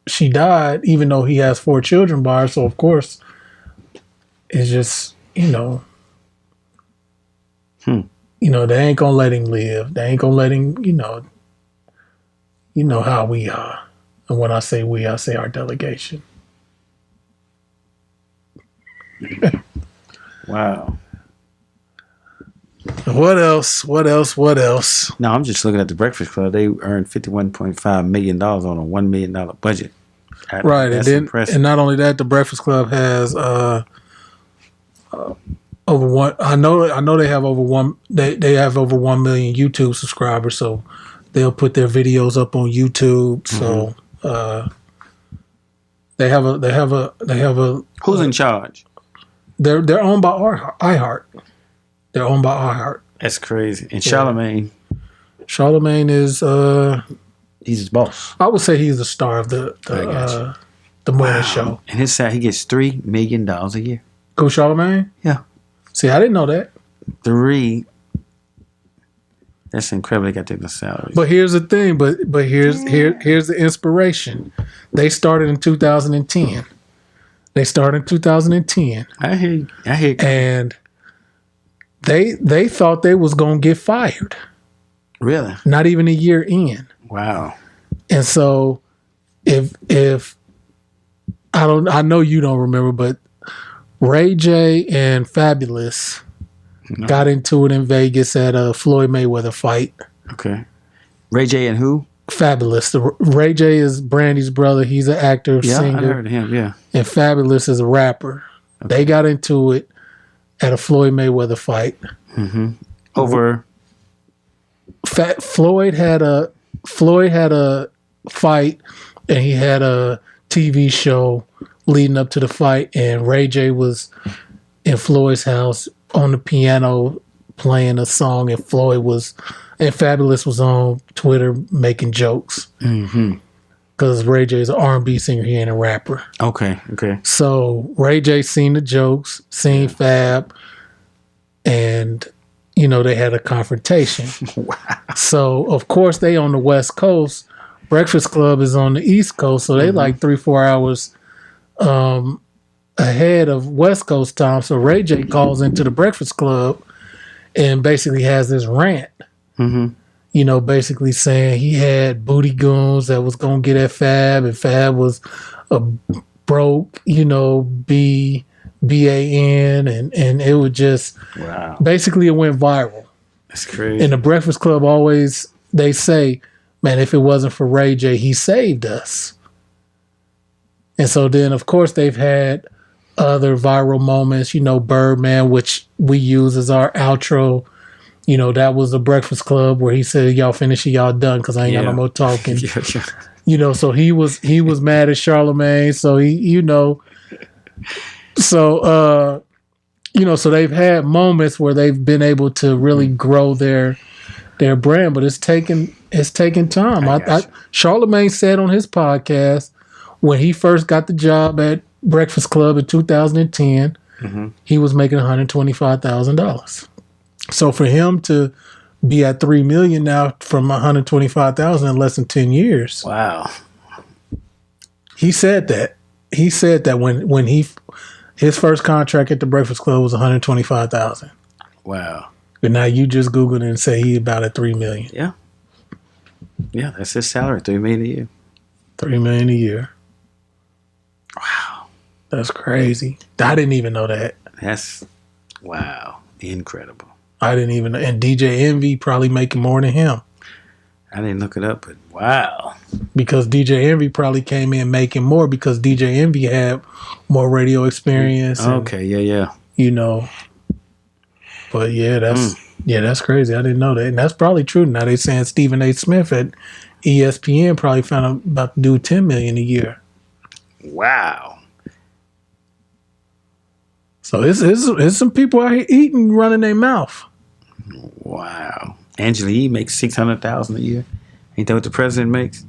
she died, even though he has 4 children by her. So, of course, it's just, you know, you know, they ain't going to let him live. They ain't going to let him, you know how we are. And when I say we, I say our delegation. Wow. What else? No, I'm just looking at the Breakfast Club. They earned $51.5 million on a $1 million budget. Right, and then impressive. And not only that, the Breakfast Club has over one. I know they have over one. They have over 1 million YouTube subscribers, so they'll put their videos up on YouTube. So they have a. Who's in charge? They're owned by iHeart. They're owned by iHeart. That's crazy. And Charlemagne. Charlemagne is he's his boss. I would say he's the star of the morning show. And his side, he gets $3 million a year. Go Charlemagne? Yeah. See, I didn't know that. 3. That's incredible. They got their salaries. But here's the thing. But here's the inspiration. They started in 2010. I hear you. And they thought they was gonna get fired. Really? Not even a year in. Wow. And so if I know you don't remember, but Ray J and Fabulous got into it in Vegas at a Floyd Mayweather fight. Okay. Ray J and who? Fabulous. Ray J is Brandy's brother. He's an actor, singer. I heard of him, yeah. And Fabulous is a rapper. Okay. They got into it at a Floyd Mayweather fight. Over? Floyd had a fight, and he had a TV show leading up to the fight, and Ray J was in Floyd's house on the piano playing a song, and Fabulous was on Twitter making jokes. Because Ray J is an R&B singer, he ain't a rapper. Okay. So Ray J seen the jokes, seen Fab, and you know they had a confrontation. Wow. So of course they on the West Coast. Breakfast Club is on the East Coast, so they like 3-4 hours ahead of West Coast time. So Ray J calls into the Breakfast Club and basically has this rant. You know, basically saying he had booty goons that was gonna get at Fab, and Fab was a broke, you know, BAN, and it would just basically it went viral. That's crazy. And the Breakfast Club always they say, man, if it wasn't for Ray J, he saved us. And so then of course they've had other viral moments, you know, Birdman, which we use as our outro You know, that was the Breakfast Club where he said, "Y'all finish it, y'all done, because I ain't got no more talking." You know, so he was mad at Charlemagne. So so they've had moments where they've been able to really grow their brand, but it's taken time. Charlemagne said on his podcast when he first got the job at Breakfast Club in 2010, he was making $125,000. So for him to be at $3 million now from $125,000 in less than 10 years. Wow. He said that. He said that when his first contract at the Breakfast Club was $125,000. Wow. But now you just Google it and say he about at $3 million. Yeah. Yeah, that's his salary, $3 million a year. $3 million a year. Wow. That's crazy. I didn't even know that. That's wow. Incredible. I didn't even know. And DJ Envy probably making more than him. I didn't look it up, but wow. Because DJ Envy probably came in making more because DJ Envy had more radio experience. Okay, yeah. You know. But yeah, that's crazy. I didn't know that. And that's probably true. Now they saying Stephen A. Smith at ESPN probably found out about to do $10 million a year. Wow. So it's some people out here eating, running their mouth. Wow. Angela Yee makes $600,000 a year. Ain't that what the president makes?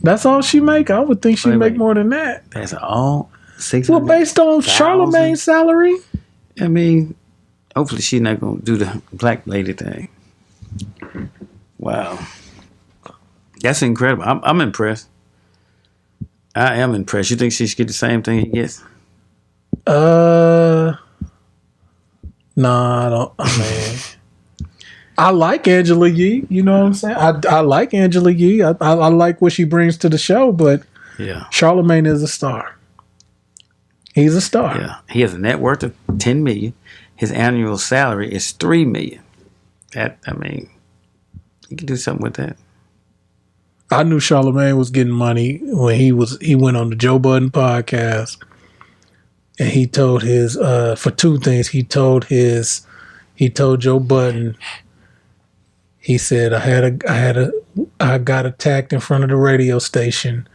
That's all she make? I would think she'd make more than that. That's all? $600,000? Well, based on Charlemagne's salary? I mean, hopefully she's not going to do the black lady thing. Wow. That's incredible. I'm impressed. I am impressed. You think she should get the same thing he gets? Nah, I don't. I mean, I like Angela Yee. You know what I'm saying? I like Angela Yee. I like what she brings to the show, but yeah, Charlemagne is a star. He's a star. Yeah, he has a net worth of $10 million. His annual salary is $3 million. You can do something with that. I knew Charlemagne was getting money when he went on the Joe Budden podcast. And he told his for two things. He told Joe Budden. He said, I got attacked in front of the radio station,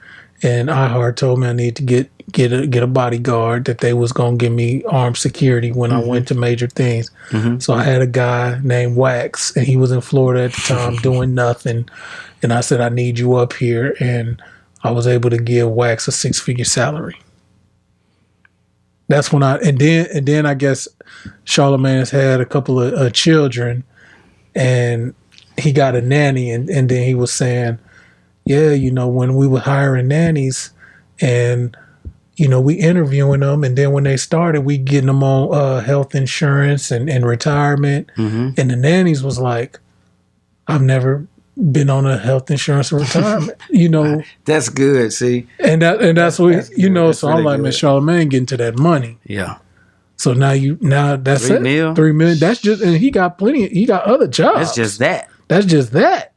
and iHeart told me I need to get a bodyguard, that they was gonna give me armed security when I went to major things. So I had a guy named Wax, and he was in Florida at the time doing nothing. And I said, I need you up here, and I was able to give Wax a 6-figure salary. That's when and then I guess Charlemagne has had a couple of children, and he got a nanny, and then he was saying, yeah, when we were hiring nannies, and we interviewing them, and then when they started, we getting them on health insurance and retirement, and the nannies was like, I've never been on a health insurance or retirement, That's good, see? And that's what, that's so I'm really like, good. man, Charlemagne getting to that money. Yeah. So now that's $3 it. million? $3 million. That's just, and he got other jobs. That's just that. That's just that.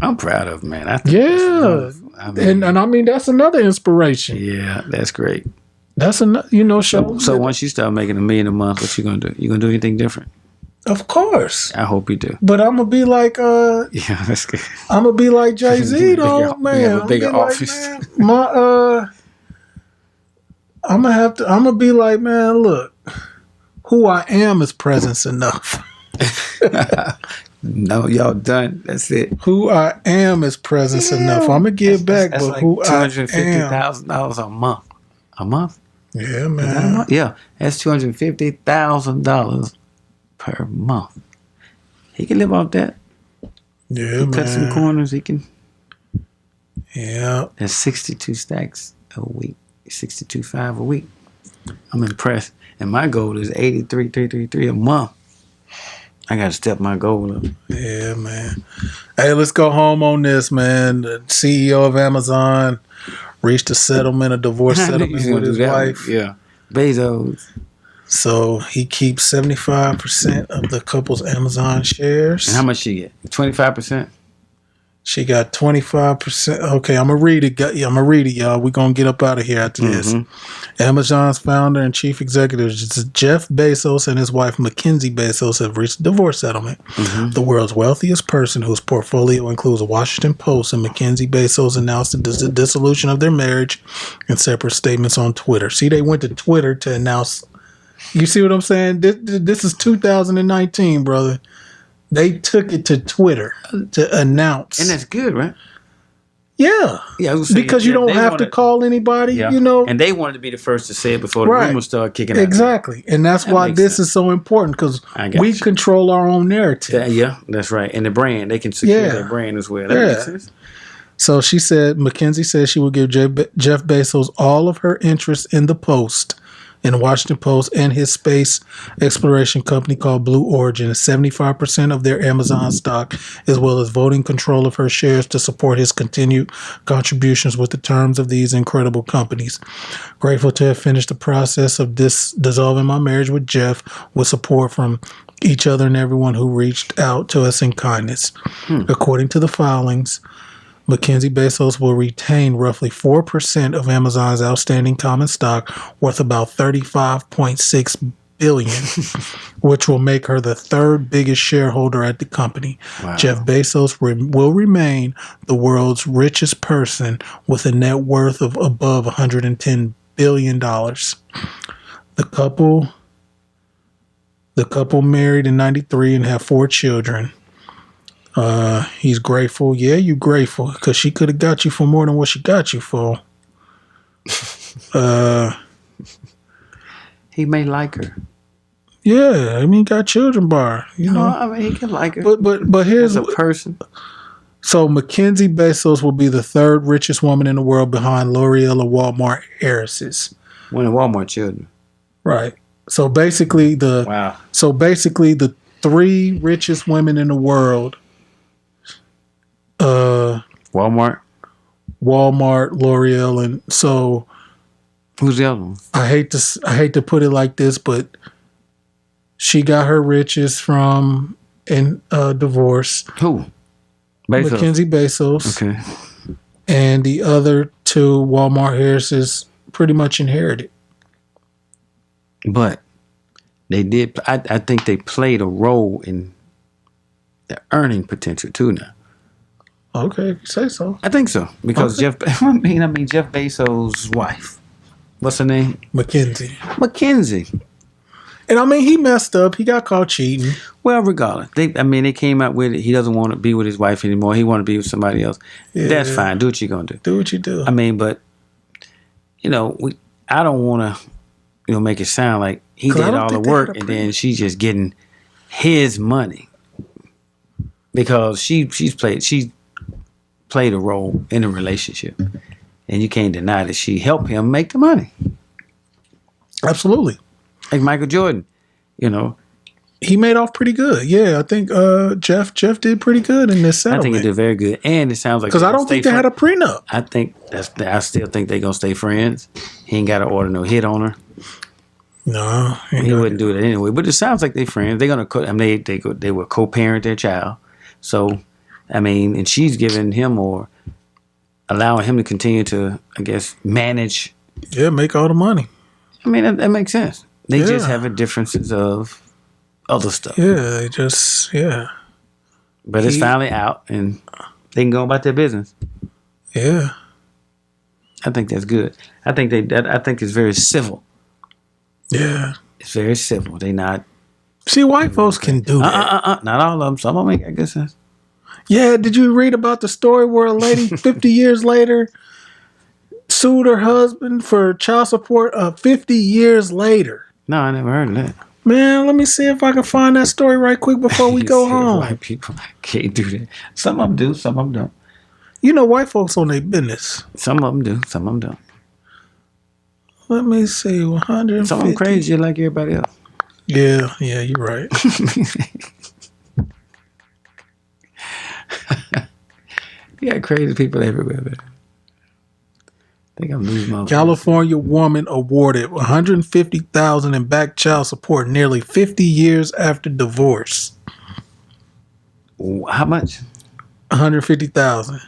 I'm proud of him, man. I think and I mean, that's another inspiration. Yeah, that's great. That's another, So once you start making $1 million a month, what you gonna do? You gonna do anything different? Of course. I hope you do. But I'm gonna be like, yeah, that's good. I'm gonna be like Jay-Z, though, man. Have a bigger office. Like, man, I'm gonna be like, man, look, who I am is presence enough. No, y'all done. That's it. Who I am is presence enough. I'm gonna give back, that's but like who I am. $250,000 a month. A month? Yeah, man. Yeah, that's $250,000 per month. He can live off that. Yeah, man. Cut some corners. He can. Yeah. That's 62 stacks a week. 62.5 a week. I'm impressed. And my goal is 83,333 a month. I got to step my goal up. Yeah, man. Hey, let's go home on this, man. The CEO of Amazon reached a divorce settlement with his wife. Yeah. Bezos. So he keeps 75% of the couple's Amazon shares. And how much she get? 25%? She got 25%. Okay, I'm gonna read it. I'm gonna read it, y'all. We're gonna get up out of here after this. Amazon's founder and chief executive Jeff Bezos and his wife Mckenzie Bezos have reached a divorce settlement. The world's wealthiest person, whose portfolio includes Washington Post and Mckenzie Bezos, announced the dissolution of their marriage in separate statements on Twitter. See, they went to Twitter to announce. You see what I'm saying? This is 2019, brother. They took it to Twitter to announce. And that's good, right? Yeah. Yeah, because you don't have to call anybody, you know. And they wanted to be the first to say it before the rumors started kicking out. Exactly. And that's why this is so important, because we control our own narrative. Yeah, that's right. And the brand, they can secure their brand as well. That makes sense. So she said, Mckenzie said she would give Jeff Bezos all of her interest in the Post, in the Washington Post, and his space exploration company called Blue Origin, 75% of their Amazon stock, as well as voting control of her shares to support his continued contributions with the terms of these incredible companies. Grateful to have finished the process of dissolving my marriage with Jeff, with support from each other and everyone who reached out to us in kindness. According to the filings, Mckenzie Bezos will retain roughly 4% of Amazon's outstanding common stock, worth about $35.6 billion, which will make her the third biggest shareholder at the company. Wow. Jeff Bezos will remain the world's richest person with a net worth of above $110 billion. The couple married in 1993 and have 4 children. He's grateful. Yeah, you grateful, because she could have got you for more than what she got you for. He may like her. Yeah, I mean, got children by her, you know. I mean, he can like her. But here's a person. So Mckenzie Bezos will be the third richest woman in the world, behind L'Oreal and Walmart heiresses. One of Walmart children. Right. So basically the 3 richest women in the world. Walmart, L'Oreal, and so who's the other one? I hate to put it like this, but she got her riches from divorce. Who? Bezos. Mckenzie Bezos. Okay. And the other 2 Walmart heiresses pretty much inherited. But they did. I think they played a role in the earning potential too now. Okay, say so. I think so, because Jeff Bezos' wife. What's her name? Mckenzie. And I mean, he messed up. He got caught cheating. Well, regardless, they came out with it. He doesn't want to be with his wife anymore. He want to be with somebody else. Yeah. That's fine. Do what you're gonna do. Do what you do. I mean, but I don't want to, make it sound like he did all the work and then she's just getting his money, because she played a role in the relationship, and you can't deny that she helped him make the money. Absolutely. Like Michael Jordan, he made off pretty good. Yeah, I think Jeff did pretty good in this settlement. I think he did very good, and it sounds like, because I don't think they had a prenup. I still think they're gonna stay friends. He ain't got to order no hit on her. No, he wouldn't do that anyway. But it sounds like they're friends. They're gonna they will co-parent their child. So, and she's giving him, or allowing him to continue to, I guess, manage. Yeah, make all the money. That makes sense. They just have differences of other stuff. Yeah, But it's finally out, and they can go about their business. Yeah. I think that's good. I think it's very civil. Yeah. It's very civil. They not. See, white folks can do that. Not all of them. Some of them make good sense. Yeah, did you read about the story where a lady 50 years later sued her husband for child support 50 years later? No, I never heard of that. Man, let me see if I can find that story right quick before we go home. White people can't do that. Some of them do, some of them don't. White folks on their business. Some of them do, some of them don't. Let me see, 150. Some of them crazy like everybody else. Yeah, you're right. You got crazy people everywhere, man. I think I'm losing my California woman awarded $150,000 in back child support nearly 50 years after divorce. How much? $150,000.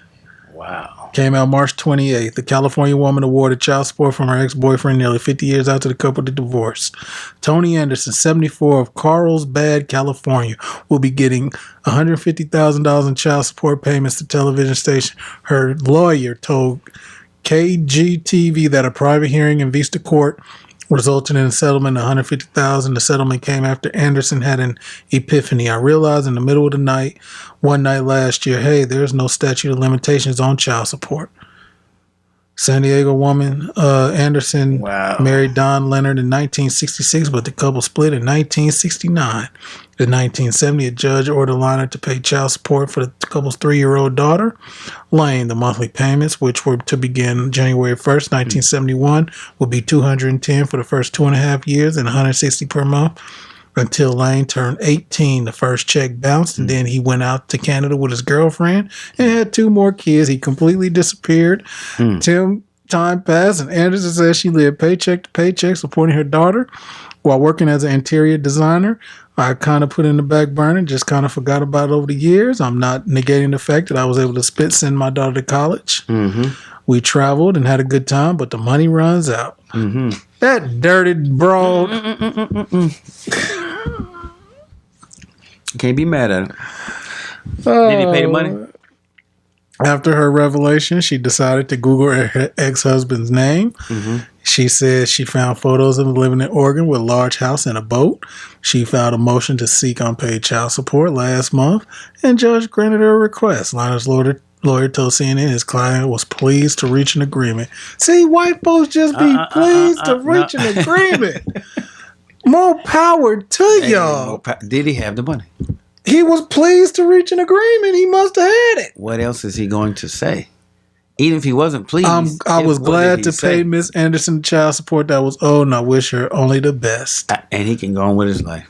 Wow. Came out March 28th. The California woman awarded child support from her ex-boyfriend nearly 50 years after the couple divorced. Tony Anderson, 74, of Carlsbad, California, will be getting $150,000 in child support payments to television station. Her lawyer told KGTV that a private hearing in Vista Court resulted in a settlement of $150,000. The settlement came after Anderson had an epiphany. I realized in the middle of the night, one night last year, hey, there's no statute of limitations on child support. San Diego woman Anderson married Don Leonard in 1966, but the couple split in 1969. In 1970, a judge ordered Leonard to pay child support for the couple's 3-year-old daughter, Lane. The monthly payments, which were to begin January 1st, 1971, would be $210 for the first 2.5 years and $160 per month until Lane turned 18. The first check bounced, and then he went out to Canada with his girlfriend and had 2 more kids. He completely disappeared. Time passed, and Anderson says she lived paycheck to paycheck supporting her daughter while working as an interior designer. I kind of put in the back burner, just kind of forgot about it over the years. I'm not negating the fact that I was able to send my daughter to college. We traveled and had a good time, but the money runs out. That dirty broad. Can't be mad at him. Did he pay the money? After her revelation, she decided to Google her ex-husband's name. She said she found photos of him living in Oregon with a large house and a boat. She filed a motion to seek unpaid child support last month, and judge granted her request. Leonard's lawyer told CNN his client was pleased to reach an agreement. See, white folks just be pleased to reach an agreement. More power to y'all. Did he have the money? He was pleased to reach an agreement. He must have had it. What else is he going to say? Even if he wasn't pleased. I was glad to pay Miss Anderson child support that was owed, and I wish her only the best. And he can go on with his life.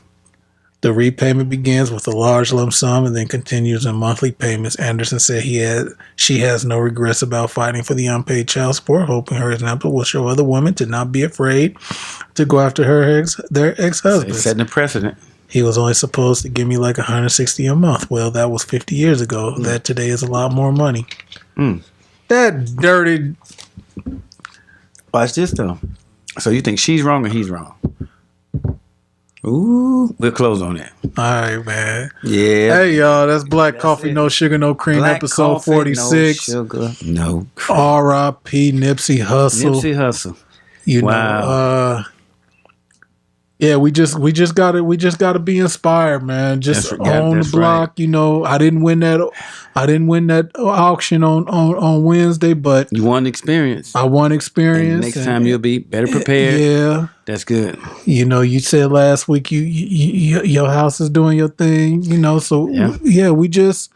The repayment begins with a large lump sum and then continues in monthly payments. Anderson said she has no regrets about fighting for the unpaid child support, hoping her example will show other women to not be afraid to go after their ex-husbands. Setting a precedent. He was only supposed to give me like $160 a month. Well, that was 50 years ago. That today is a lot more money. That dirty. Watch this though. So you think she's wrong or he's wrong? Ooh, we'll close on that. All right, man. Yeah. Hey, y'all. That's Black Coffee, No Sugar, No Cream, Black episode coffee, 46. No sugar, no cream. R.I.P Nipsey Hussle. Nipsey Hussle. You know, yeah, we just gotta be inspired, man. Just on the block, right. You know. I didn't win that auction on Wednesday, but you won experience. I won experience. And next time you'll be better prepared. Yeah, that's good. You know, you said last week your house is doing your thing. You know, so yeah, we just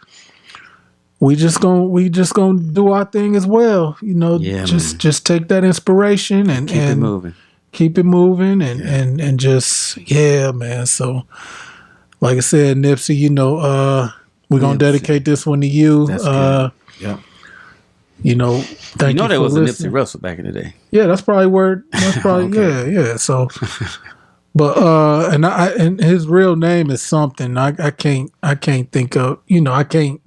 gonna do our thing as well. You know, just take that inspiration and keep it moving. Keep it moving and just man. So like I said, Nipsey, you know, we're gonna dedicate this one to you. That's good. Yeah. You know, thank you. You know there was listening. a Nipsey Russell back in the day. Yeah, that's probably where okay. yeah. So but and his real name is something. I can't think of, you know, I ain't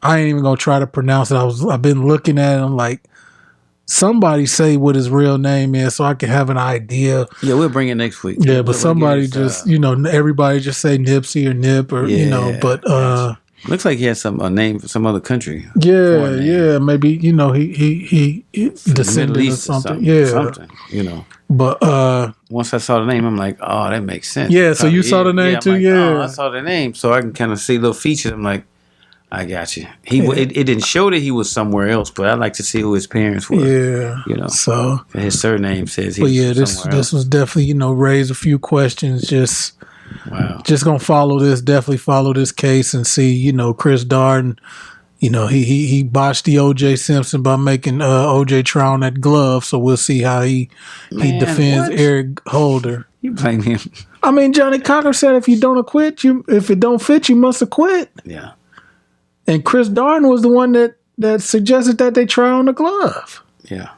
even gonna try to pronounce it. I've been looking at him like somebody say what his real name is so I can have an idea. Yeah, we'll bring it next week. Yeah, but somebody just, you know, everybody just say Nipsey or Nip or, you know, but looks like he has a name for some other country. Yeah, maybe, you know, he descended or something. Something, you know. But once I saw the name, I'm like, oh, that makes sense. Yeah, so you saw the name too, like, oh, I saw the name, so I can kind of see little features. I'm like, I got you. It didn't show that he was somewhere else, but I'd like to see who his parents were. Yeah, you know. So his surname says he. But yeah, this was definitely, you know, raised a few questions. Just gonna definitely follow this case and see, you know, Chris Darden. You know, he botched the O.J. Simpson by making O.J. try on that glove. So we'll see how he defends Eric Holder. You blame him. I mean, Johnny Cocker said if it don't fit, you must acquit. Yeah. And Chris Darden was the one that suggested that they try on the glove. Yeah.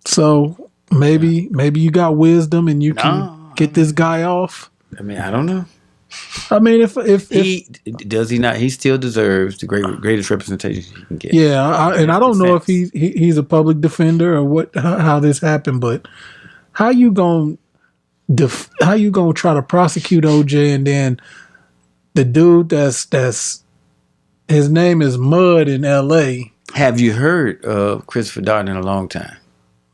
So maybe you got wisdom and you can get this guy off. I mean, I don't know. I mean, if does he not, he still deserves the greatest representation he can get. Yeah, I don't know if he's a public defender or how this happened, but how you gonna try to prosecute OJ and then the dude that's his name is Mud in L.A. Have you heard of Christopher Darden in a long time?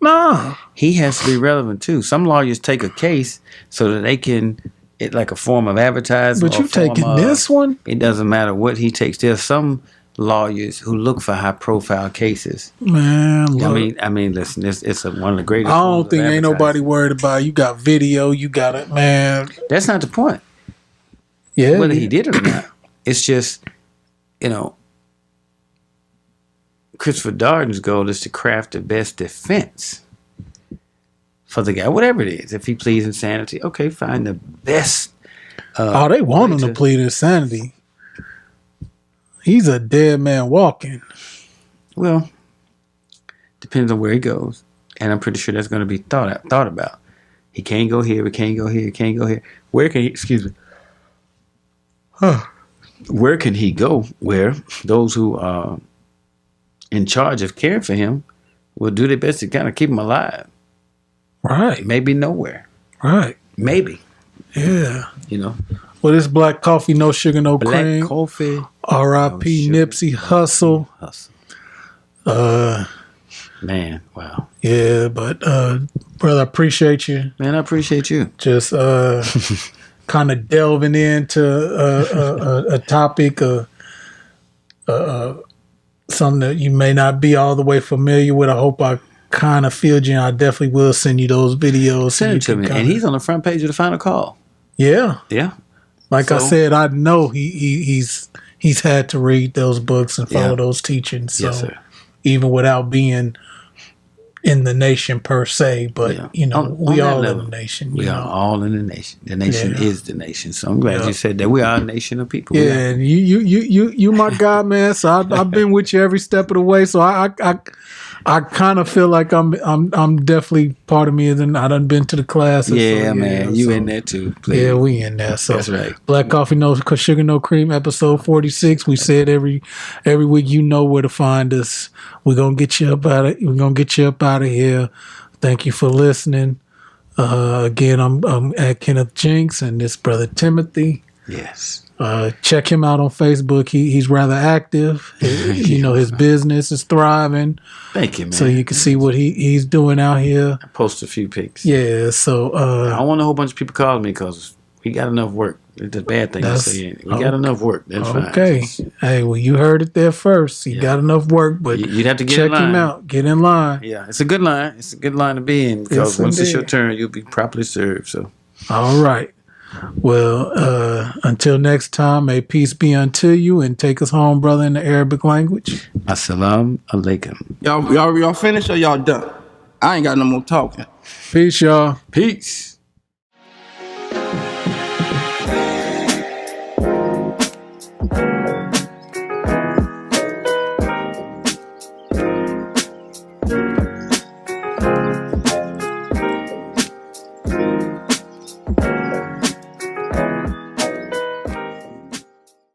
Nah. He has to be relevant too. Some lawyers take a case so that they can, like a form of advertising. But you taking this one? It doesn't matter what he takes. There's some lawyers who look for high profile cases. Man, look. I mean, listen, it's one of the greatest. I don't think ain't nobody worried about it. You got video, you got it, man. That's not the point. Yeah. Whether he did it or not. It's just, Christopher Darden's goal is to craft the best defense for the guy, whatever it is. If he pleads insanity, okay, find the best. They want him to plead insanity. He's a dead man walking. Well, depends on where he goes, and I'm pretty sure that's going to be thought about. He can't go here. We can't go here. He can't go here. Where can he? Excuse me. Where can he go? Where those who are in charge of caring for him will do their best to kind of keep him alive. Right. Maybe nowhere. Right. Maybe. Yeah. Well, this black coffee, no sugar, no cream. Black coffee. R.I.P Nipsey Hussle. Man, wow. Yeah, but brother, I appreciate you. Man, I appreciate you. Just kind of delving into a topic of something that you may not be all the way familiar with. I hope I kind of filled you, and I definitely will send you those videos. Send it to me. And he's on the front page of the Final Call. Yeah. Yeah. Like I said, I know he's had to read those books and follow those teachings. So yes, sir. Even without being in the nation per se, but we all in the nation. We are all in the nation. The nation is the nation. So I'm glad you said that. We are a nation of people. Yeah, and you my guy, man. So I've been with you every step of the way. So I kind of feel like I'm definitely part of me. And I done been to the classes. Yeah, so, man, you in there too. Please. Yeah, we in there. So that's right. Black Coffee, No Sugar, No Cream, episode 46. We said every week, you know where to find us. We're gonna get you up out of here. Thank you for listening. Again, I'm at Kenneth Jinks and this brother Timothy. Yes. Check him out on Facebook. He's rather active. His business is thriving. Thank you, man. So you can see what he's doing out here. I post a few pics. Yeah, so I don't want a whole bunch of people calling me because we got enough work. It's a bad thing to say. We got enough work. That's fine. Okay. Hey, well, you heard it there first. You got enough work, but you'd have to get check in line. him out. Get in line. Yeah, it's a good line. It's a good line to be in because once it's your turn, you'll be properly served. So, all right. Well, until next time, may peace be unto you, and take us home, brother, in the Arabic language. Assalamu alaikum. Y'all finished or y'all done? I ain't got no more talking. Peace, y'all. Peace.